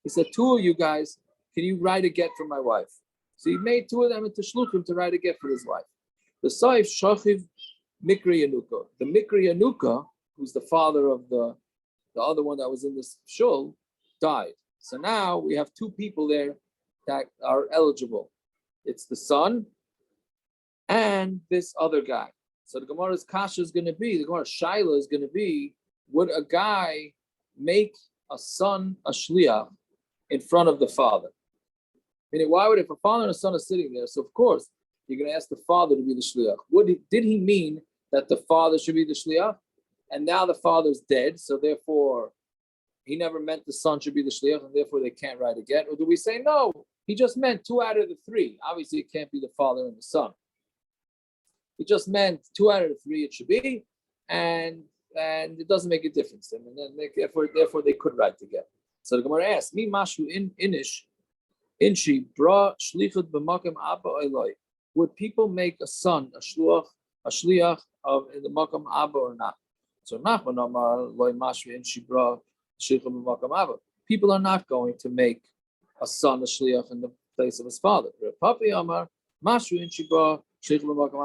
said, two of you guys, can you write a get for my wife? So he made two of them into shluchim to write a get for his wife. The Saif Shachiv Mikri Yanuka. The Mikri Yanuka, who's the father of the other one that was in this shul, died. So now we have two people there that are eligible. It's the son and this other guy. So the Gemara's kasha is going to be, the Gemara's shaila is going to be, would a guy make a son a shliach in front of the father? Meaning, why would, if a father and a son are sitting there, so of course, you're going to ask the father to be the shliach. Did he mean that the father should be the shliach? And now the father's dead, so therefore, he never meant the son should be the shliach, and therefore they can't write a get? Or do we say, no, he just meant two out of the three. Obviously, it can't be the father and the son. He just meant two out of the three it should be, and it doesn't make a difference. And then therefore they could write together. So the Gemara asks, "Mi mashu inish inshi bra shlichut b'makom abba eloi." Would people make a son a shliach of in the makom abba or not? So Nachman Amar loy mashu inshi bra shlichut b'makom abba. People are not going to make a son a shliach in the place of his father. Papi Amar Mashu in Shibra,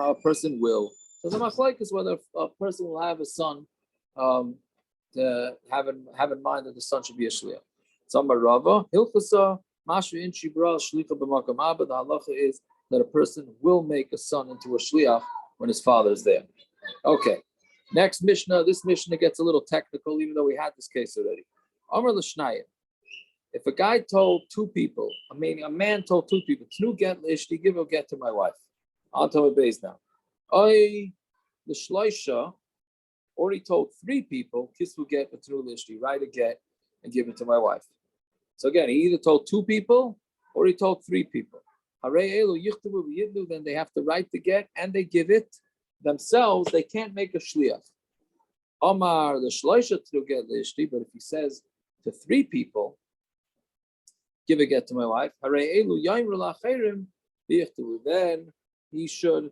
a person will. So the machlek is whether a person will have a son, to have in mind that the son should be a shliach. Samar Rava, Hilchasa, Mashu in Shibra, Shlicha b'makam abba. The halacha is that a person will make a son into a shliach when his father is there. Okay. Next Mishnah. This Mishnah gets a little technical, even though we had this case already. Amar l'shnayim. If a guy told two people, a man told two people, "Tnu get l'ishti, give a get to my wife." I'll tell my base now. I the shloisha, or he told three people, "Kiss will get a tnu l'ishti, write a get and give it to my wife." So again, he either told two people or he told three people. Then they have to write the get and they give it themselves. They can't make a shliach. Omar the shloisha tnu get l'ishti, but if he says to three people, give a get to my wife, then he should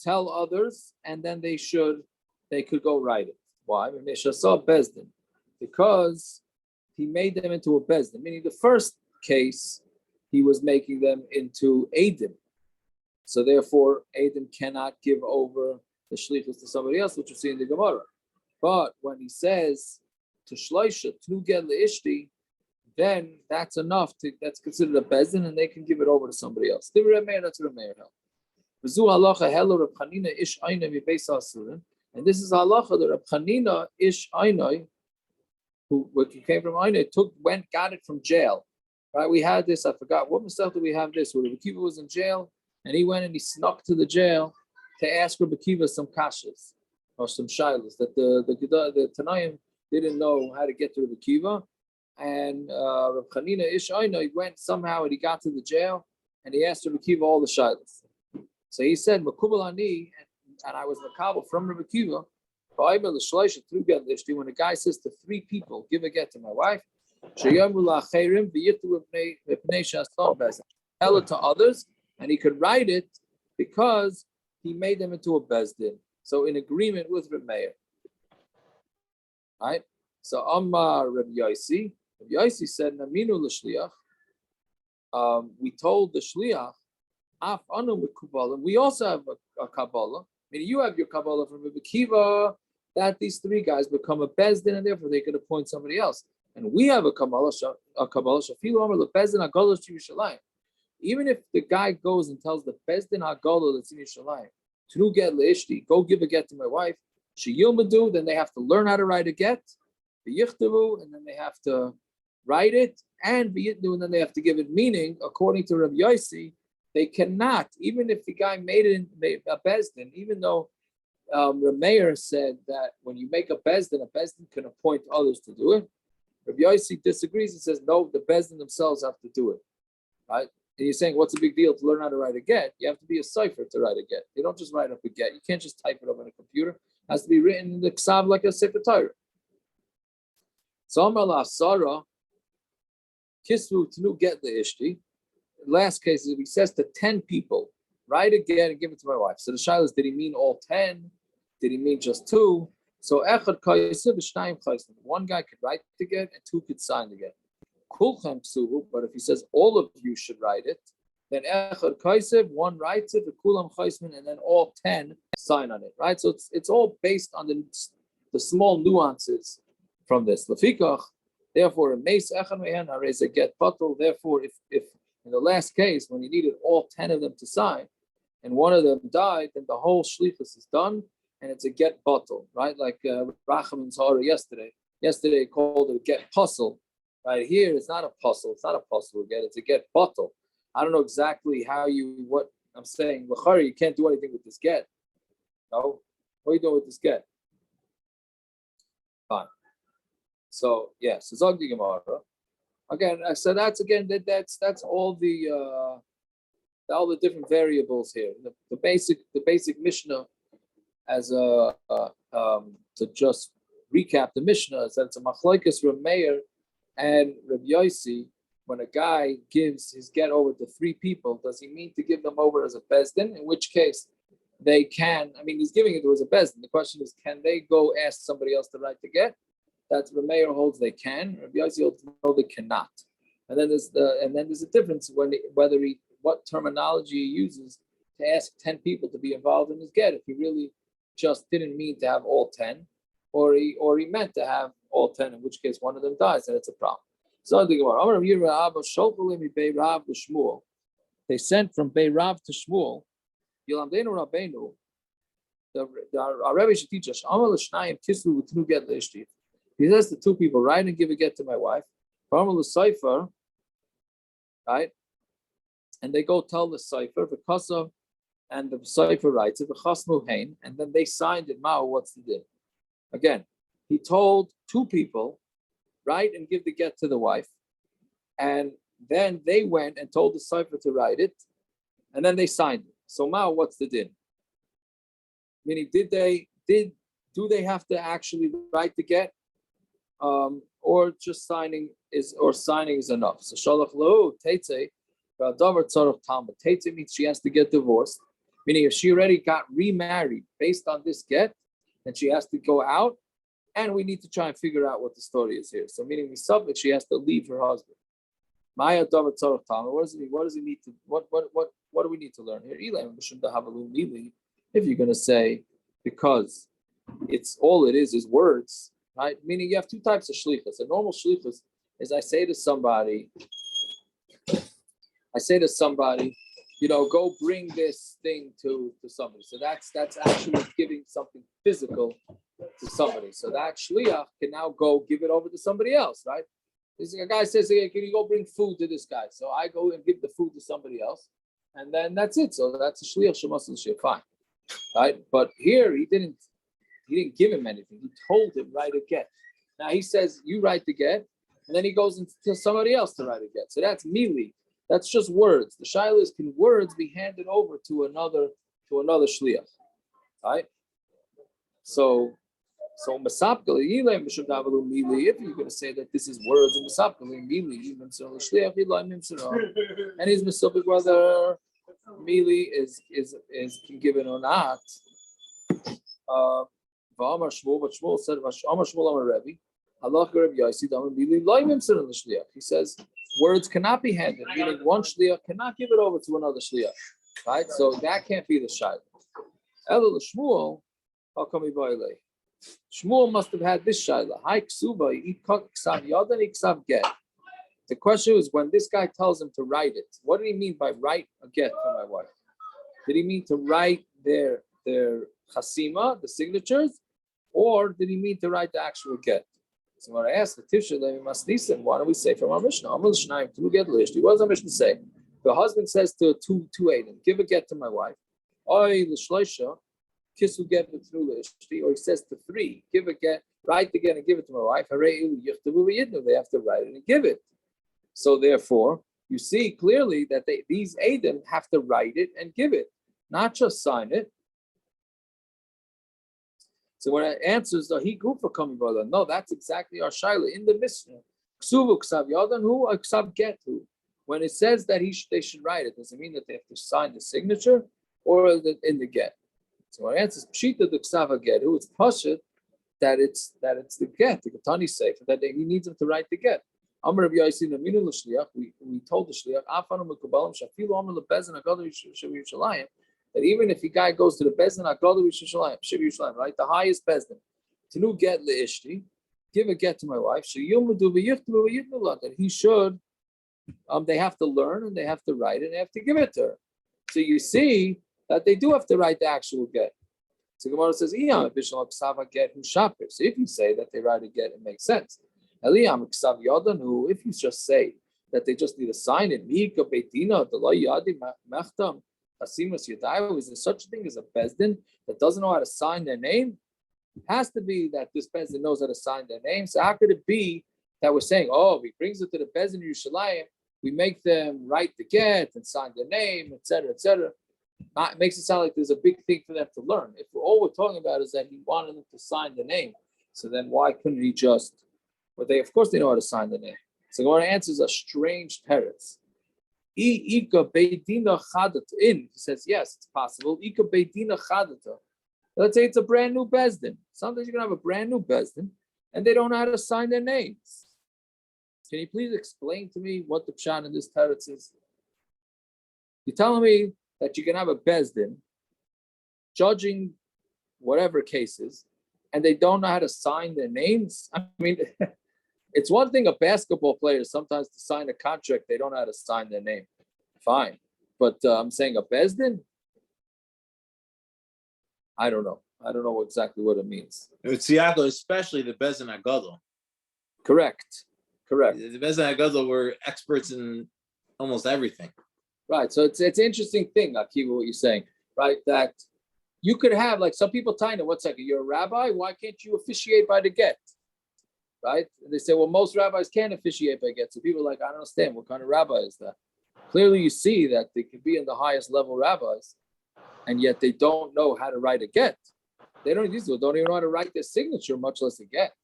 tell others, and then they could go write it. Why? Because he made them into a bezdin. Meaning the first case, he was making them into Adim. So therefore, Adim cannot give over the shlichus to somebody else, which you see in the Gemara. But when he says to shloisha, tnu get leishti, then that's enough. That's considered a bezdin, and they can give it over to somebody else. That's Rameir held. And this is halacha that Reb Chanina ish Ainai, who came from Ainai, got it from jail. Right? We had this. I forgot what mistake did we have this? Where Rebbe Kiva was in jail, and he went and he snuck to the jail to ask Rebbe Kiva some kashas or some shilas that the Tanaim didn't know how to get to Rebbe Kiva. And Reb Chanina ish Ainai, he went somehow and he got to the jail and he asked Rebbe Kiva all the shilas. So he said, "Makubal ani," and I was makabel from Rebbe Kiva. When a guy says to three people, "Give a get to my wife," tell it to others, and he could write it because he made them into a bezdin. So in agreement with Reb Meir, right? So Amar Reb Yosi said, "Naminu l'shliach." We told the shliach, "Af anu mekubalim." We also have a kabbalah. Meaning you have your kabbalah from Rebbe Kiva that these three guys become a bezdin, and therefore they could appoint somebody else. And we have a kabbalah shafilu amar lebezdin hagalah Yerushalayim. Even if the guy goes and tells the bezdin hagalah that's in Yerushalayim, tnu get leishti, go give a get to my wife. Sheyilmadu, then they have to learn how to write a get. V'yichtavu, and then they have to write it, and v'yitnu, and then they have to give it meaning. According to Rabbi Yosi, they cannot, even if the guy made it a bezdin, even though Rameir said that when you make a bezdin can appoint others to do it. Rabbi Yosi disagrees and says, no, the bezdin themselves have to do it. Right? And you're saying, what's the big deal to learn how to write a get? You have to be a cipher to write a get. You don't just write up a get. You can't just type it up on a computer. It has to be written in the ksav like a sefer Torah. So Amar la Sarah, kisvu tnu get the ishti. Last case is he says to 10 people, write a get and give it to my wife. So the shaila is, did he mean all 10? Did he mean just 2? So echad kaisev v'shnayim chaysim. One guy could write the get and 2 could sign the get. Kulchem psuhu. But if he says all of you should write it, then echad kaisev, one writes it, v'kulam chaysmin, and then all 10 sign on it. Right. So it's all based on the small nuances from this. Lefikach. Therefore, a meis echad me'en harei ze get batul. Therefore, if in the last case, when you needed all 10 of them to sign, and one of them died, then the whole shlichus is done, and it's a get bottle, right? Like Racham and Zahara yesterday. Yesterday he called it a get puzzle. Right here, it's not a puzzle. It's not a puzzle again. It's a get bottle. I don't know exactly what I'm saying. L'chari, you can't do anything with this get. No? What are you doing with this get? Fine. So, yeah, so Zogdi Gemara. Again, so that's all the different variables here. The basic Mishnah, as to just recap the Mishnah, is that it's a machlokes Reb Meir and Reb Yosi. When a guy gives his get over to 3 people, does he mean to give them over as a bezdin? In which case, they can. I mean, he's giving it as a bezdin. The question is, can they go ask somebody else to write the get? That's Reb Meir holds they can. Reb Yosi holds no, they cannot. And then there's a difference what terminology he uses to ask 10 people to be involved in his get if he really just didn't mean to have all 10, or he meant to have all 10, in which case one of them dies, and it's a problem. So they sent from Bei Rav to Shmuel. Our Rebbe should teach us. He says to two people, write and give a get to my wife. Right? And they go tell the cipher, and the cipher writes it, and then they signed it. Mao, what's the deal? Again, he told two people, write and give the get to the wife, and then they went and told the cipher to write it, and then they signed it. So Mao, what's the din? Meaning, do they have to actually write the get, or just signing is enough? So shalach lo teitze, v'adavar tzarach talmud. Teitze means she has to get divorced. Meaning, if she already got remarried based on this get, then she has to go out, and we need to try and figure out what the story is here. So, meaning, she has to leave her husband. Maya davar tzarach talmud. What does he need to? What do we need to learn here? If you're going to say, because it's all it is words, right? Meaning you have two types of shlichus. A normal shlichus is I say to somebody, go bring this thing to somebody. So that's actually giving something physical to somebody. So that shliach can now go give it over to somebody else, right? A guy says, hey, can you go bring food to this guy? So I go and give the food to somebody else, and then that's it. So that's a shliach shemas l'shliach, fine, right? But here he didn't give him anything. He told him write a get. Now he says you write the get, and then he goes and tells somebody else to write a get. So that's mili. That's just words. The shaila is, can words be handed over to another shliach, right? So masapkali yilem b'shem davalu mili. If you're going to say that this is words, and masapkali mili even so shliach yilaim himself, and he's misopik whether mili is can give it or not. V'amar Shmuel, but Shmuel said, "Amar Shmuel Amar Rebbe, halach Rebbe Yosi Damim mili loim himself l'shliach." He says words cannot be handed, meaning one shliach cannot give it over to another shliach, right? So that can't be the shayla. Elo Shmuel, how come he boilei? Shmuel must have had this shayla. Hai ksuba iksav yadan iksav get. The question is, when this guy tells him to write it, what did he mean by write a get for my wife? Did he mean to write their chasima, the signatures, or did he mean to write the actual get? So when I asked the Tisha Levi Masnisim, why don't we say from our Mishnah? Amal Shnayim to get list. What does our Mishnah say? The husband says to two Aiden, give a get to my wife. Oy l'shloisha, kiss will get through lishti, or he says to three, give a get, write the get and give it to my wife. They have to write it and give it. So therefore, you see clearly that these Aiden have to write it and give it, not just sign it. So when it answers the he gufa coming brother, no, that's exactly our shaila in the Mishnah. Ksuvu ksav yadan hu, ksav get hu. When it says that they should write it, does it mean that they have to sign the signature or in the get? So when it answers pshita the ksav get hu, it's pashut that it's the get. The Ketani say that he needs them to write the get. Amar Rabbi Yossi naminu l'shliach. We told the shliach afanu mekubalim shafilu amar lebezin agadu Yerushalayim. That even if a guy goes to the Bezdin Agadu Yerushalayim, right, the highest Bezdin, to nu get leishti, give a get to my wife. That he should, they have to learn and they have to write it and they have to give it to her. So you see that they do have to write the actual get. So Gemara says, so if you say that they write a get, it makes sense. If you just say that they just need to sign it, is there such a thing as a bezdin that doesn't know how to sign their name? It has to be that this bezdin knows how to sign their name. So how could it be that we're saying, if he brings it to the bezdin Yerushalayim, we make them write the get and sign their name, etc., etc. It makes it sound like there's a big thing for them to learn. If all we're talking about is that he wanted them to sign the name, so then why couldn't he just? But of course they know how to sign the name. So Gemara answers a strange teretz. He says, yes, it's possible. Let's say it's a brand new bezdin. Sometimes you can have a brand new bezdin and they don't know how to sign their names. Can you please explain to me what the pshat in this teretz is? You're telling me that you can have a bezdin judging whatever cases, and they don't know how to sign their names. I mean, it's one thing a basketball player sometimes to sign a contract, they don't know how to sign their name. Fine. But I'm saying a bezdin, I don't know. I don't know exactly what it means.
With Tziyako, especially the Bezin Agadol.
Correct.
The Bezin Agadol were experts in almost everything.
Right. So it's an interesting thing, Akiva, what you're saying, right? That you could have, like, some people tell you, 1 second, you're a rabbi, why can't you officiate by the get? Right? And they say, well, most rabbis can't officiate by get. So people are like, I don't understand, what kind of rabbi is that? Clearly you see that they can be in the highest level rabbis, and yet they don't know how to write a get. They don't even know how to write their signature, much less a get.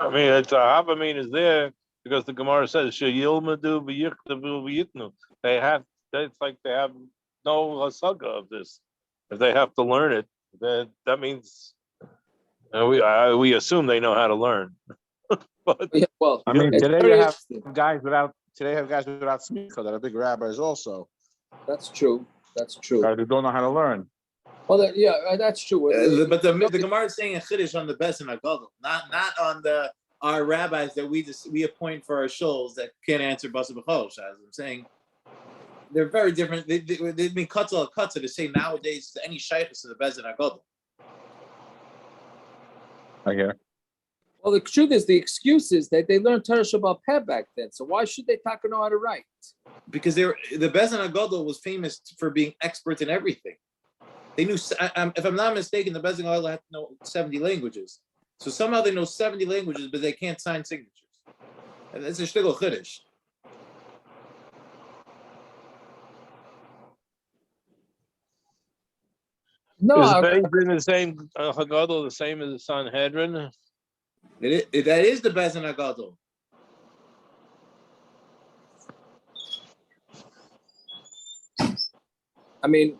I mean, it's a Havamim is there because the Gemara says Sheyilmadu v'yichtavu v'yitnu. They have. It's like they have no hasaga of this. If they have to learn it, that means we assume they know how to learn. But
Yeah, well,
I mean,
it's
today
very
you have
interesting.
guys without smicha that are big rabbis also.
That's true. That's true.
Guys who don't know how to learn.
Well, that's true.
But the Gemara is saying a chiddush on the Bezin Agadol, not on our rabbis that we appoint for our shuls that can't answer basa b'chosh. As I'm saying, they're very different. They mean kutza to say nowadays any shaykhs to the Bezin Agadol.
I hear.
Well, the truth is, the excuse is that they learned Torah Shabbat Peh back then. So why should they know how to write?
Because the Bezin Agadol was famous for being experts in everything. They knew, if I'm not mistaken, the Bezin Agadol had to know 70 languages. So somehow they know 70 languages, but they can't sign signatures. And that's a shtigel chiddush.
No,
is Bezdin the same Hagadol, the same as the Sanhedrin?
That is the Bezin Agadol.
I mean,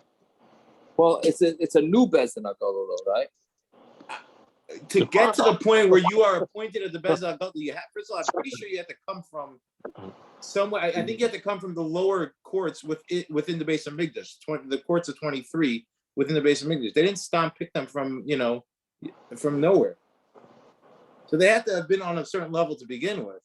well, it's a new Bezdin Agadol, though, right?
To get to the point where you are appointed at the Bezin Agadol, first of all, I'm pretty sure you have to come from somewhere. I think you have to come from the lower courts within the base of Migdash, the courts of 23 within the base of Migdash. They didn't pick them from from nowhere. So they have to have been on a certain level to begin with.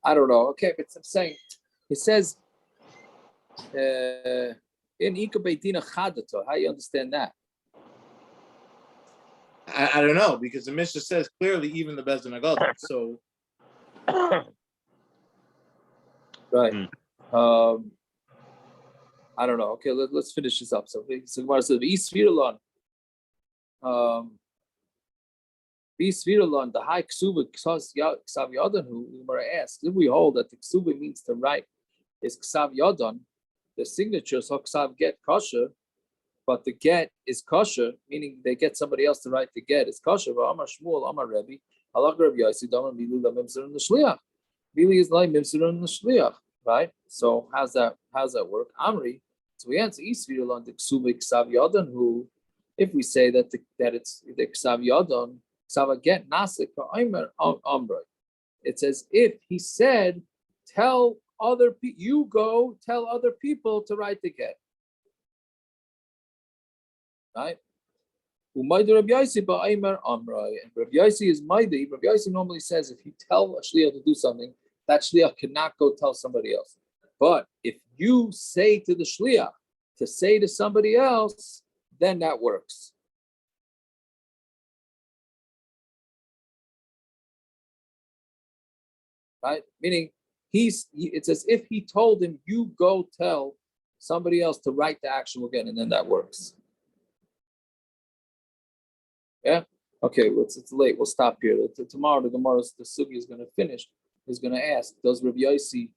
I don't know. Okay, but I'm saying, it says, in Ika Beitina Chadato. How you understand that?
I don't know, because the Mishnah says clearly even the Bezin Agadol. So
right. I don't know. Okay, let's finish this up. So Gemara says, "V'isvirulon, v'isvirulon, the high ksuba ksav yodon." Who Gemara asks, if we hold that the ksuba means to write is ksav yodon, the signature so ksav get kosher, but the get is kosher, meaning they get somebody else to write the get. It's kosher. But Amar Shmuel, Amar Rebbe, halach Rabbi Yossi, Damar Milu la Mimser the Shliach. Mili is like Mimser the Shliach, right? So how's that work? Amri. So we answer Isvirul on the Ksuba Ksav Yodon, who, if we say that it's the Ksav Yodon, Ksav get Nasik or Aimer Amroi. It says if he said, tell other people, you go tell other people to write the get. Right? Umayda Rabbi Yossi ba'Aimer Amroi. And Rabbi Yossi is Maidi. Rabbi Yossi normally says if you tell a Shliach to do something, that Shliach cannot go tell somebody else. But if you say to the Shliach to say to somebody else, then that works. Right? Meaning, it's as if he told him, you go tell somebody else to write the actual again, and then that works. Yeah? Okay, it's late. We'll stop here. Tomorrow, the Sugi is going to finish. Is going to ask, does Rabbi Yossi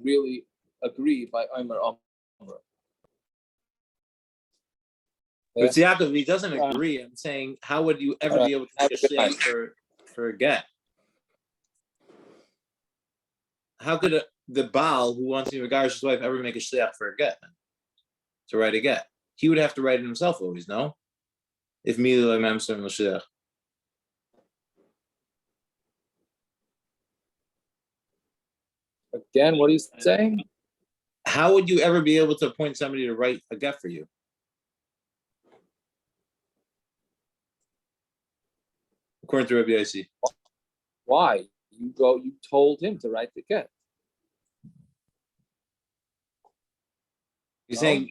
really agree by Omer Amr?
But Yaakov, if he doesn't agree, I'm saying, how would you ever be able to make a shliach for a get? How could the Baal who wants to regard his wife ever make a shliach for a get? to write a get. He would have to write it himself always, no? If Mili Memser Moshiach.
Again, what he's saying?
How would you ever be able to appoint somebody to write a get for you? According to Rabbi Yossi.
Why? You told him to write the get.
You're saying,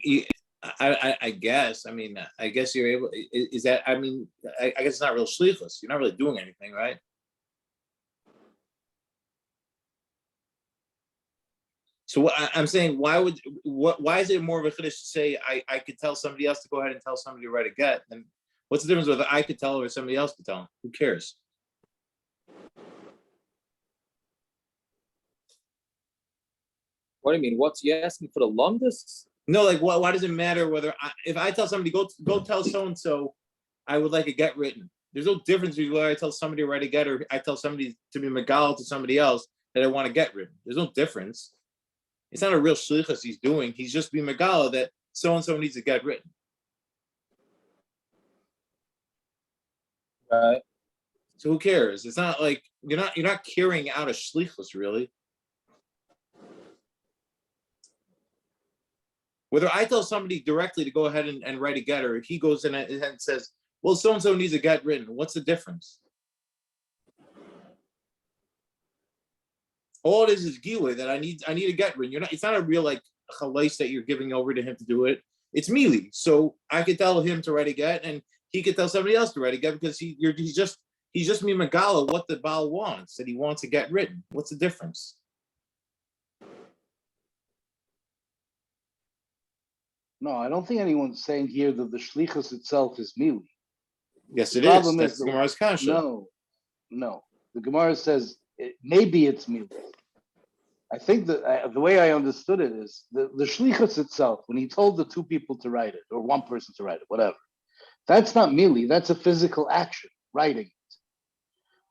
I guess, I guess you're able, is that, I guess it's not real shlichus. You're not really doing anything, right? So I'm saying, why is it more of a chiddush to say I could tell somebody else to go ahead and tell somebody to write a get? And what's the difference whether I could tell or somebody else could tell him? Who cares?
What do you mean? What's you asking for the longest?
No, like why does it matter whether if I tell somebody go tell so and so I would like a get written? There's no difference between whether I tell somebody to write a get or I tell somebody to be megal to somebody else that I want to get written. There's no difference. It's not a real shlichus he's doing. He's just being megal that so and so needs to get written.
Right.
So who cares? It's not like you're not carrying out a shlichus really. Whether I tell somebody directly to go ahead and write a get, or if he goes in and says, well, so and so needs a get written, what's the difference? All it is gilui that I need a get written. It's not a real like chalais that you're giving over to him to do it. It's mili. So I could tell him to write a get, and he could tell somebody else to write a get because he's just me megala what the Baal wants, that he wants a get written. What's the difference?
No, I don't think anyone's saying here that the shlichus itself is mili.
Yes,
The
it is.
problem
That's
is
the Gemara's kasha.
No. The Gemara says maybe it's mili. I think that the way I understood it is the shlichus itself, when he told the two people to write it, or one person to write it, whatever, that's not mili, that's a physical action, writing it.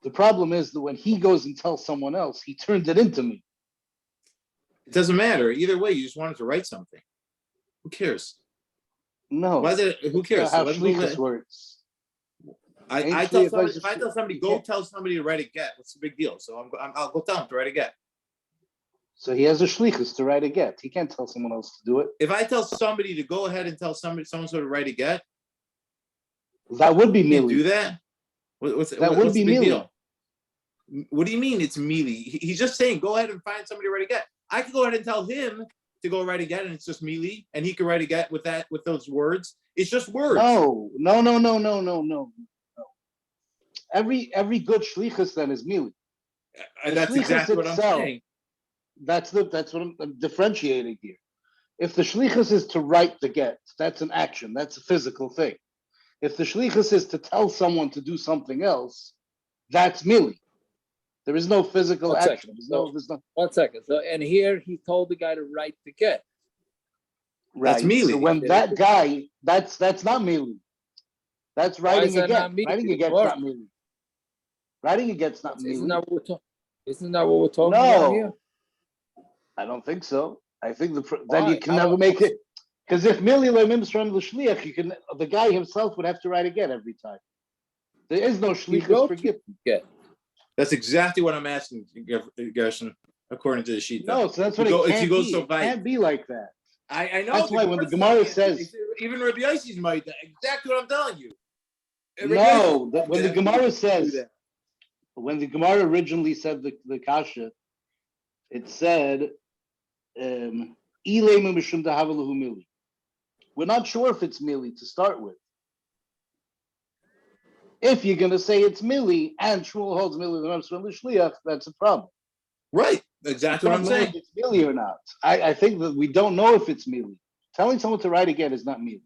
The problem is that when he goes and tells someone else, he turned it into me.
It doesn't matter. Either way, you just wanted to write something. Who cares?
No.
Why is it? Who cares?
How shlichus works.
I tell somebody, if I tell somebody go tell somebody to write a get, what's the big deal? So I'll go tell him to write a get.
So he has a shlichus to write a get. He can't tell someone else to do it.
If I tell somebody to go ahead and tell somebody so to write a get,
that would be mili.
Do that? What's the big deal? What do you mean it's mili? He's just saying go ahead and find somebody to write a get. I could go ahead and tell him to go write a get, and it's just mili, and he could write a get with those words. It's just words.
No. Every good shlichus then is mili.
And that's exactly what I'm saying.
That's what I'm differentiating here. If the shlichus is to write the get, that's an action. That's a physical thing. If the shlichus is to tell someone to do something else, that's mili. There is no physical action. There's no.
1 second. So, and here he told the guy to write the get.
Right.
That's mili.
So when that guy, that's not mili. That's writing a get. Writing a get's not mili. Writing a get's not mili.
Isn't that what we're talking about here?
I don't think so. I think then you can never make it, because if mili le'mimsram l'shliach, the guy himself would have to write a get every time. There is no shlichus for gittin.
That's exactly what I'm asking, Gershon, according to the sheet.
No, so that's what it can't be like that.
I know.
That's why when the Gemara says,
even Rabbi Yossi's might, exactly what I'm telling you.
When the Gemara says, when the Gemara originally said the kasha, it said, we're not sure if it's mili to start with. If you're going to say it's mili and Shmuel holds mili, that's a problem.
Right, exactly what I'm saying.
If it's mili or not. I think that we don't know if it's mili. Telling someone to write again is not mili.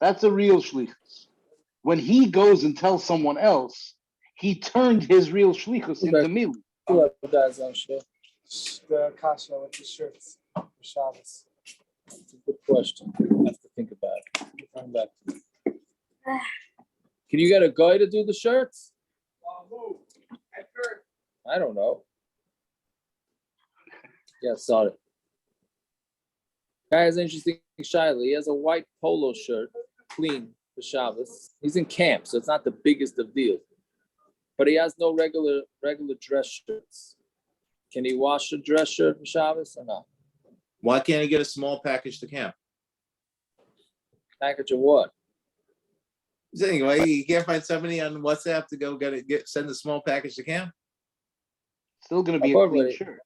That's a real shlichus. When he goes and tells someone else, he turned his real shlichus into mili.
The kasha with the shirts for Shabbos.
That's a good question. I have to think about it. Come back to me. Can you get a guy to do the shirts? I don't know. Yeah, saw it. Guy has an interesting Shaila, he has a white polo shirt, clean for Shabbos. He's in camp, so it's not the biggest of deals. But he has no regular dress shirts. Can he wash a dress shirt for Shabbos or not?
Why can't he get a small package to camp?
Package of what?
Saying, why you can't find somebody on WhatsApp to go send a small package to camp?
Still going to be a clean shirt.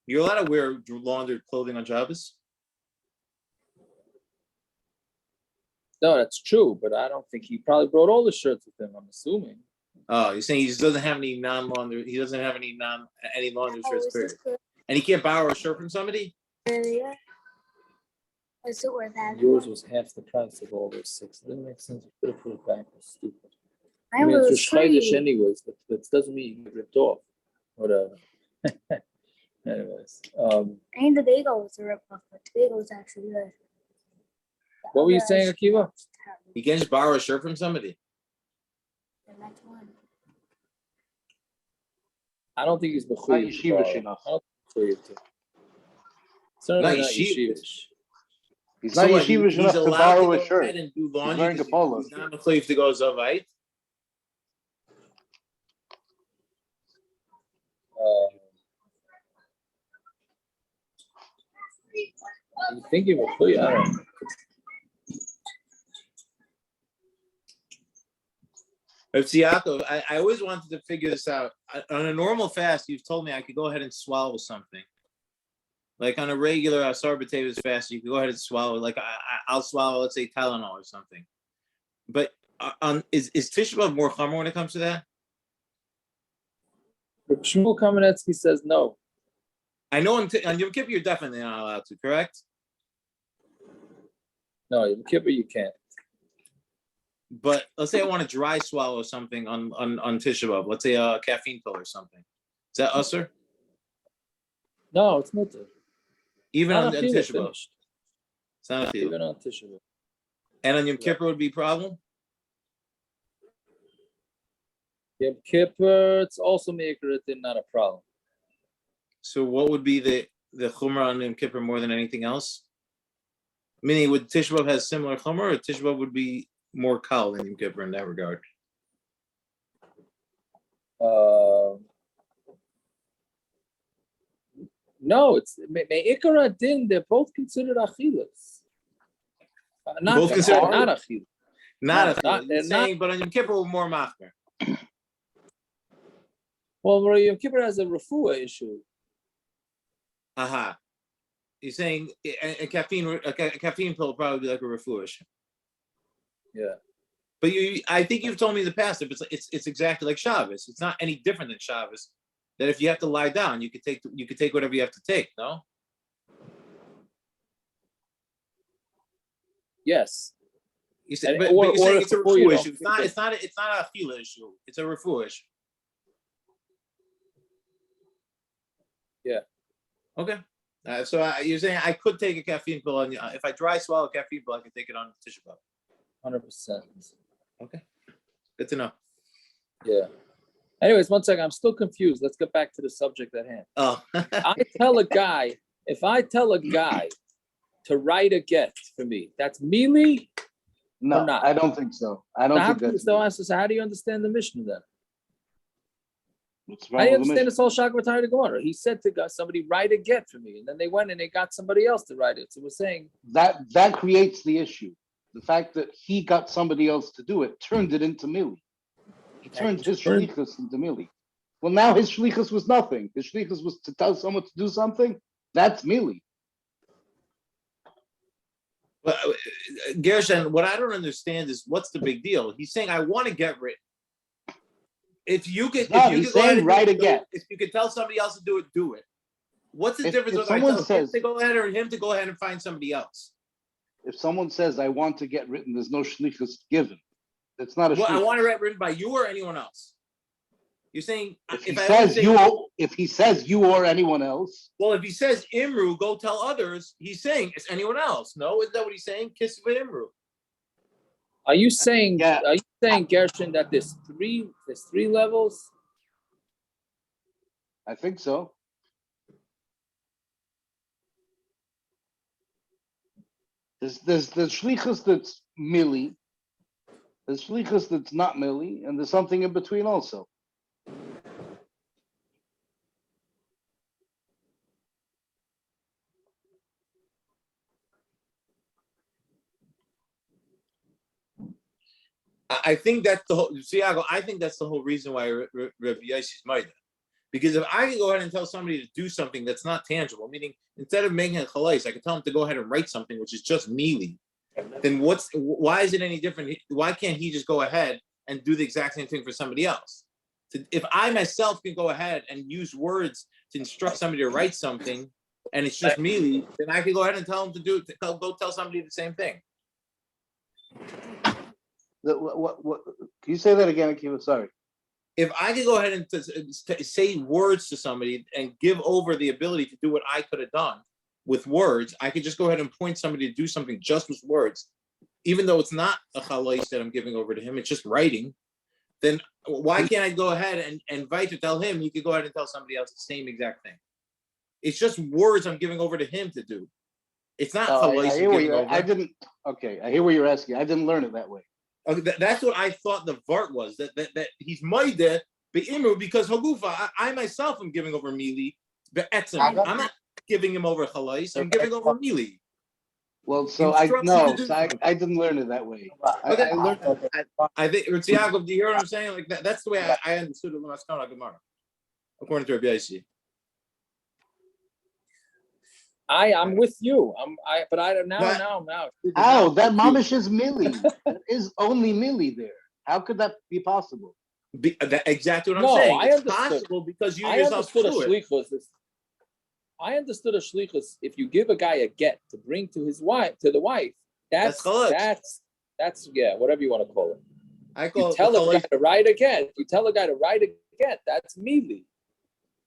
You're allowed to wear laundered clothing on Shabbos?
No, that's true, but I don't think he probably brought all the shirts with him, I'm assuming.
Oh, you're saying he just doesn't have any non-laundered, he doesn't have any laundered shirts, period. And he can't borrow a shirt from somebody?
Is it worth having?
Yours was half the price of all those 6. It didn't make sense. You could have put it back. It's stupid. I
Mine
mean, it's
was
your Shleidish
free.
anyways, but that doesn't mean you get ripped off. Whatever. Anyways,
I mean, the bagel was a rip-off, but the bagel was actually good.
what were you saying, Akiva?
He can't just borrow a shirt from somebody.
I don't think he's
Not
mechuyev.
yeshivish enough.
I don't think he's mechuyev to. Certainly not
yeshivish.
yeshivish.
He's not yeshivish enough to borrow a shirt.
And do
He's
laundry.
wearing a polo.
He's not mechuyev to go zavait.
You think he mechuyev? I don't know.
Yaakov, I always wanted to figure this out. On a normal fast, you've told me I could go ahead and swallow something. Like on a regular Asar B'Tevis fast, you can go ahead and swallow. Like I'll swallow, let's say Tylenol or something. But is Tisha B'Av more chomer when it comes to that?
Shmuel Kamenetsky says no.
I know on Yom Kippur you're definitely not allowed to, correct?
No, Yom Kippur you can't.
But let's say I want to dry swallow something on Tisha B'Av. Let's say a caffeine pill or something. Is that usher?
No, it's not.
Even on
Tisha
Tisha B'Av.
finished.
It's not
Even on Tisha B'Av.
And on Yom Kippur would be a problem?
Yom Kippur, it's also Meikaratin, not a problem.
So what would be the chumrah on Yom Kippur more than anything else? Meaning, would Tisha B'Av has similar chumrah, or Tisha B'Av would be more kal than Yom Kippur in that regard?
No, it's Meikaratin. They're both considered achilas. Not
considered
not achilas.
Not
Not-
You're saying, but on Yom Kippur we're more machmer.
Well, Yom Kippur has a refuah issue.
Aha. You're saying a caffeine pill would probably be like a refuah.
Yeah.
But I think you've told me in the past, if it's exactly like Shabbos. It's not any different than Shabbos. That if you have to lie down, you could take whatever you have to take. No.
Yes.
You said,
And-
but
or-
you're saying
or
it's a
before you
refuah
don't
issue.
think
It's not a achila issue. It's a refuah issue.
Yeah.
Okay. So you're saying I could take a caffeine pill on if I dry swallow a caffeine pill, I can take it on Tisha B'Av.
100%.
Okay. Good to know.
Yeah. Anyways, one second. I'm still confused. Let's get back to the subject at hand.
Oh.
If I tell a guy to write a get for me, that's mealy?
No,
Or not?
I don't think so. I don't think that's.
So how do you understand the Mishnah then?
What's
How
wrong
do you
with the
understand this whole Shakvatari to Gemara? He said to somebody, write a get for me. And then they went and they got somebody else to write it. So we're saying
that creates the issue. The fact that he got somebody else to do it turned it into Mili. He turned his shlichus into Mili. Well, now his shlichus was nothing. His shlichus was to tell someone to do something. That's Mili.
But Gershon, what I don't understand is what's the big deal? He's saying I want to get written. If you could,
No,
if you
he's
could go ahead
saying
and
write
do it,
again.
if you could tell somebody else to do it, do it. What's the
If-
difference
if
if I
someone
tell him
says-
to go ahead or him to go ahead and find somebody else?
If someone says, I want to get written, there's no shlichus given. It's not a
Well, I
shlichus.
want to get written by you or anyone else. You're saying
If he
I
says
only say-
you, if he says you or anyone else,
well, if he says Imru, go tell others. He's saying it's anyone else. No, isn't that what he's saying? Kiss with Imru.
Are you saying
Yeah.
Gershon, that there's three levels?
I think so. There's shlichus that's milli, there's shlichus that's not milli, and there's something in between also.
I think that's the whole. Siago, I think that's the whole reason why Rabbi Yossi's Maida. Because if I can go ahead and tell somebody to do something that's not tangible, meaning instead of making a chalais, I can tell him to go ahead and write something which is just mealy. Then why is it any different? Why can't he just go ahead and do the exact same thing for somebody else? If I myself can go ahead and use words to instruct somebody to write something, and it's just mealy, then I can go ahead and tell him to do it. Go tell somebody the same thing.
What? Can you say that again, Akiva? Sorry.
If I could go ahead and say words to somebody and give over the ability to do what I could have done with words, I could just go ahead and point somebody to do something just with words, even though it's not a chalais that I'm giving over to him, it's just writing. Then why can't I go ahead and invite to tell him? You could go ahead and tell somebody else the same exact thing. It's just words I'm giving over to him to do. It's not chalais.
I hear what you're asking. I didn't learn it that way.
Okay, that's what I thought the vart was. That he's maide beimru because hagufa. I myself am giving over mili be'etzem. I'm not giving him over chalais. I'm giving over mili.
Well, so I didn't learn it that way.
Okay.
I learned.
I think Yaakov, do you hear what I'm saying? Like that's the way I understood it when I was coming Gemara, according to Rabbi Yossi.
I'm with you. But I don't now.
How that mamish is milli? There is only milli there. How could that be possible?
Exactly what I'm saying. It's possible because you yourself do it.
I understood a shlichus. If you give a guy a get to bring to his wife, to the wife, that's whatever you want to call it. You tell a guy to write a get. You tell a guy to write a get. That's mealy.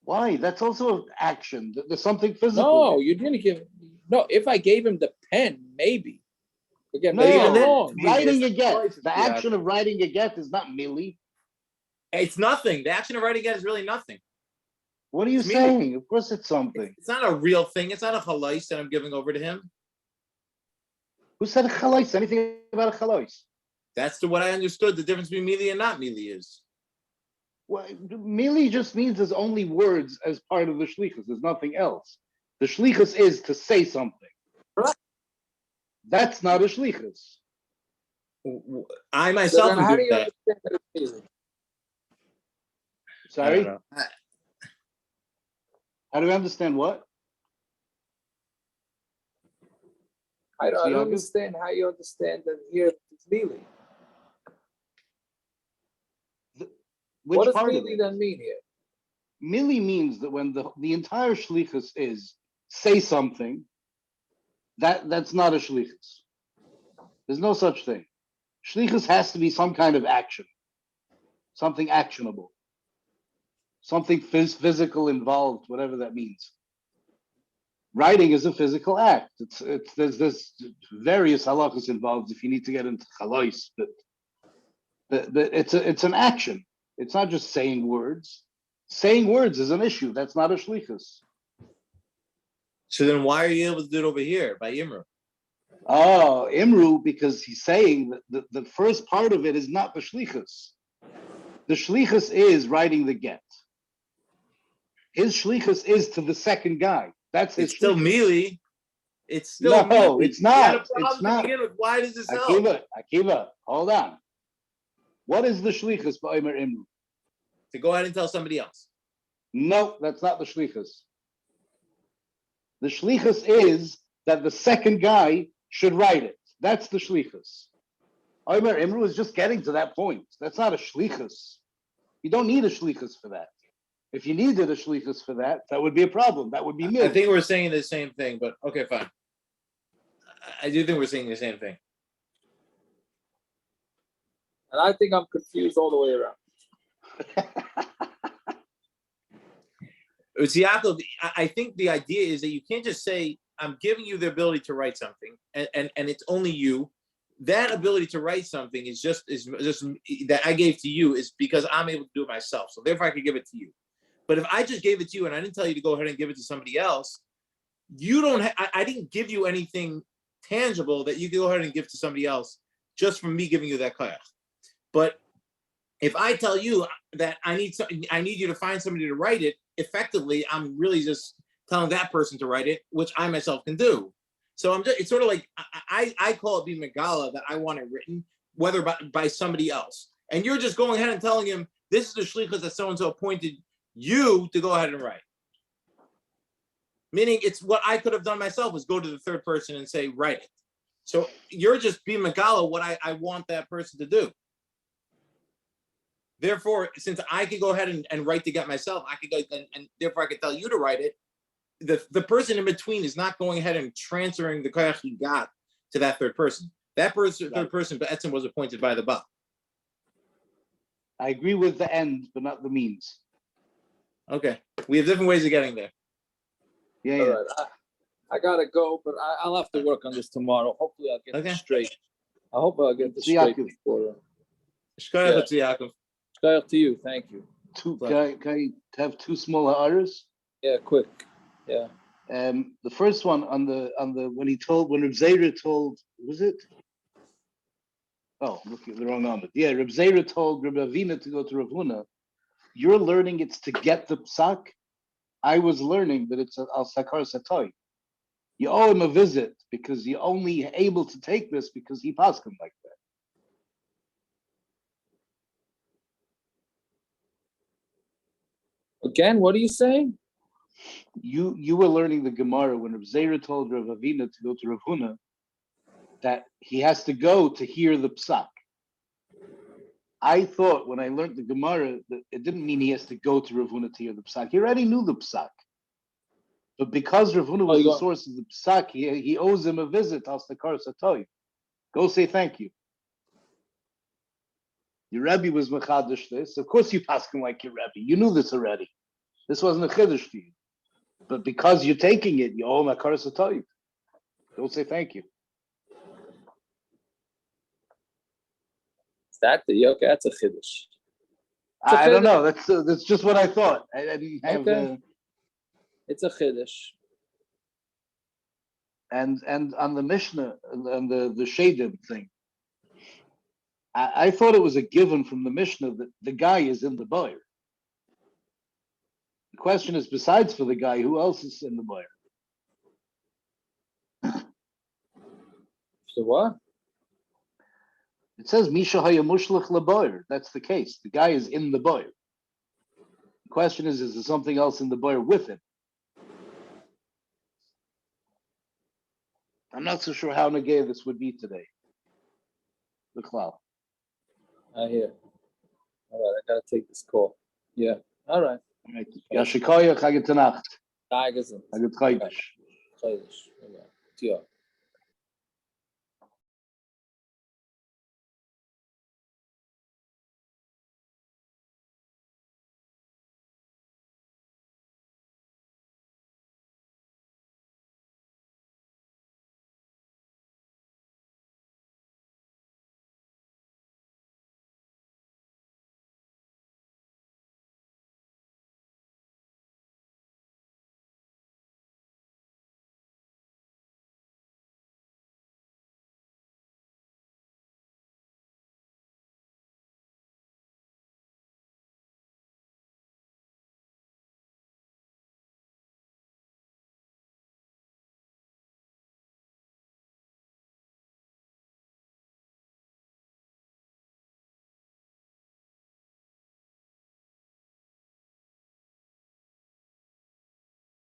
Why? That's also an action. There's something physical.
No, you didn't give. No, if I gave him the pen, maybe. Again,
writing a get. The action of writing a get is not milli.
It's nothing. The action of writing a get is really nothing.
What are you saying? Of course, it's something.
It's not a real thing. It's not a chalais that I'm giving over to him.
Who said a chalais? Anything about a chalais?
That's what I understood. The difference between mili and not mili is.
Well, mili just means there's only words as part of the shlichus. There's nothing else. The shlichus is to say something.
Right.
That's not a shlichus.
I myself am doing that.
Sorry? How do we understand what?
I don't understand how you understand that here it's mili. What does mili then mean here?
Mili means that when the entire shlichus is say something, that's not a shlichus. There's no such thing. Shlichus has to be some kind of action, something actionable, something physical involved, whatever that means. Writing is a physical act. There's various halachas involved if you need to get into chalais, but it's an action. It's not just saying words. Saying words is an issue. That's not a shlichus.
So then why are you able to do it over here by Imru?
Oh, Imru, because he's saying that the first part of it is not the shlichus. The shlichus is writing the get. His shlichus is to the second guy. That's his.
It's still mealy. It's still
no, it's not. It's not.
Why does this help?
Akiva, hold on. What is the shlichus by Omer Imru?
To go ahead and tell somebody else.
No, that's not the shlichus. The shlichus is that the second guy should write it. That's the shlichus. Omer Imru is just getting to that point. That's not a shlichus. You don't need a shlichus for that. If you needed a shlichus for that, that would be a problem. That would be me.
I think we're saying the same thing, but okay, fine. I do think we're saying the same thing.
And I think I'm confused all the way around.
Yaakov, I think the idea is that you can't just say, I'm giving you the ability to write something, and it's only you. That ability to write something is just that I gave to you is because I'm able to do it myself. So therefore I could give it to you. But if I just gave it to you and I didn't tell you to go ahead and give it to somebody else, you don't I didn't give you anything tangible that you can go ahead and give to somebody else just from me giving you that koyach. But if I tell you that I need you to find somebody to write it, effectively, I'm really just telling that person to write it, which I myself can do. So it's sort of like I call it being megala that I want it written, whether by somebody else. And you're just going ahead and telling him, this is the shlichus that so-and-so appointed you to go ahead and write. Meaning it's what I could have done myself is go to the third person and say, write it. So you're just being megala what I want that person to do. Therefore, since I could go ahead and write the get myself, I could go and therefore I could tell you to write it. The person in between is not going ahead and transferring the koyach he got to that third person. That person, third person, Be'etzim was appointed by the Ba.
I agree with the end, but not the means.
Okay, we have different ways of getting there.
Yeah,
All
yeah.
right. I gotta go, but I'll have to work on this tomorrow. Hopefully, I'll get this straight. I hope I'll get this straight before.
Shkoyach Yaakov.
Shkoyach to you. Thank you.
Can I have two small ha'aras?
Yeah, quick. Yeah.
The first one on the when Reb Zera told, was it? Oh, I'm looking at the wrong number. Yeah, Reb Zera told Reb Avina to go to Rav Huna. You're learning it's to get the psak. I was learning that it's al sakar satoy. You owe him a visit because you're only able to take this because he passed him like that.
Again, what are you saying?
You were learning the Gemara when Rav Zera told Rav Avina to go to Rav Huna that he has to go to hear the psak. I thought when I learned the Gemara that it didn't mean he has to go to Rav Huna to hear the psak. He already knew the psak. But because Rav Huna was the source of the psak, he owes him a visit. Astakar Satoy. Go say thank you. Your Rebbe was mechadish this. Of course you ask him like your Rebbe. You knew this already. This wasn't a chiddush to you. But because you're taking it, you owe him a akar satoy. Go say thank you.
Is that the okay? That's a chiddush.
I don't know. That's just what I thought. I didn't have.
Okay. It's a chiddush.
And on the Mishnah and the Shadim thing, I thought it was a given from the Mishnah that the guy is in the buyer. The question is, besides for the guy, who else is in the buyer?
So what?
It says Misha hayamushlich laboyer. That's the case. The guy is in the buyer. The question is there something else in the buyer with him? I'm not so sure how negay this would be today. The cloud.
I hear. All right, I gotta take this call. Yeah. All right.
All right. Yashikoya Chagetanacht.
Tagesend.
Chaget Chaydish.
Chaydish. Tja.